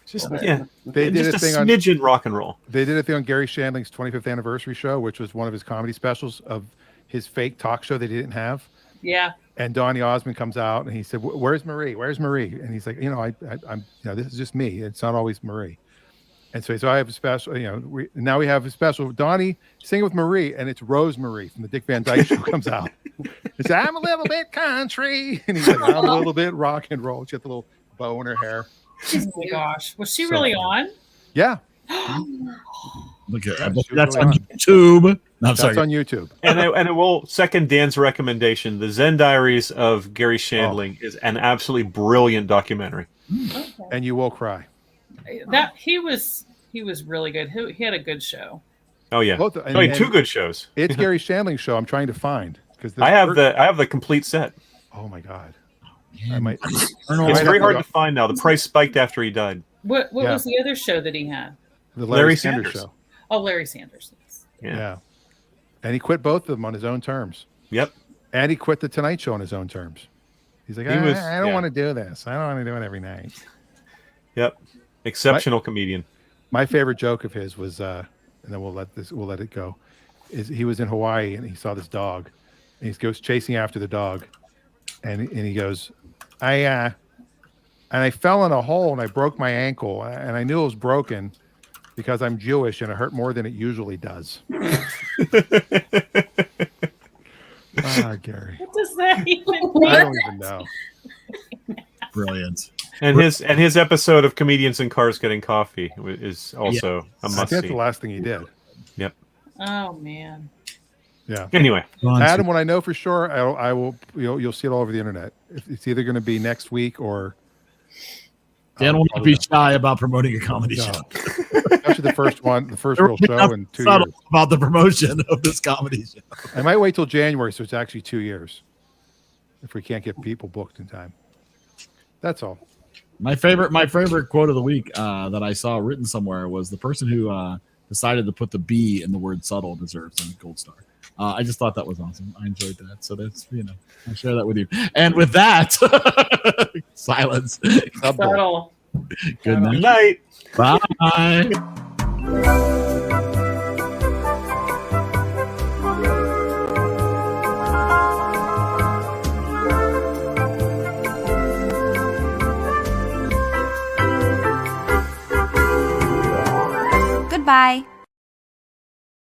Just They did just a a thing on smidgen rock and roll. They did a thing on Gary Shandling's 25th anniversary show, which was one of his comedy specials of his fake talk show they didn't have. Yeah. And Donny Osmond comes out and he said, "Where's Marie? Where's Marie?" And he's like, I'm, this is just me. It's not always Marie. And so I have a special, now we have a special. Donnie singing with Marie, and it's Rosemary from the Dick Van Dyke Show comes out. It's I'm a little bit country, and he's like, I'm a little bit rock and roll. She got the little bow in her hair. Oh my gosh. Was she So really funny. on? Yeah, look at Yeah, that's really on YouTube. No, I'm that's sorry. on YouTube. And I will second Dan's recommendation. The Zen Diaries of Gary Shandling is an absolutely brilliant documentary. Okay. And you will cry. That he was really good. He had a good show. Oh yeah, Both- two good shows. It's Gary Shandling's show. I'm trying to find because I have the complete set. Oh my god, Man, I might. It's might very have hard to to find now. The price spiked after he died. What Yeah. was the other show that he had? The Larry Sanders Sanders. show. Oh, Larry Sanders. Yes. Yeah. And he quit both of them on his own terms. Yep. And he quit the Tonight Show on his own terms. He's like, He was- I don't yeah. want to do this. I don't want to do it every night. Yep. Exceptional comedian. My favorite joke of his was, and then we'll let it go. Is he was in Hawaii and he saw this dog, and he goes chasing after the dog, and he goes, I fell in a hole and I broke my ankle, and I knew it was broken because I'm Jewish and it hurt more than it usually does. Gary, What does that even I mean? don't even know. brilliant. And his episode of Comedians in Cars Getting Coffee is also a I must think that's see. the last thing he did. Yep. Oh man. Yeah. Anyway, Adam, when I know for sure, I will. You'll see it all over the internet. It's either going to be next week or. Dan will not be shy about promoting a comedy show. Especially the first one, the first real show in 2 Subtle years. about the promotion of this comedy show. I might wait till January, so it's actually 2 years. If we can't get people booked in time, that's all. My favorite quote of the week that I saw written somewhere was the person who decided to put the B in the word subtle deserves a gold star. I just thought that was awesome. I enjoyed that. So that's, I share that with you. And with that, silence. Subtle. Good good night. night. Bye. Goodbye.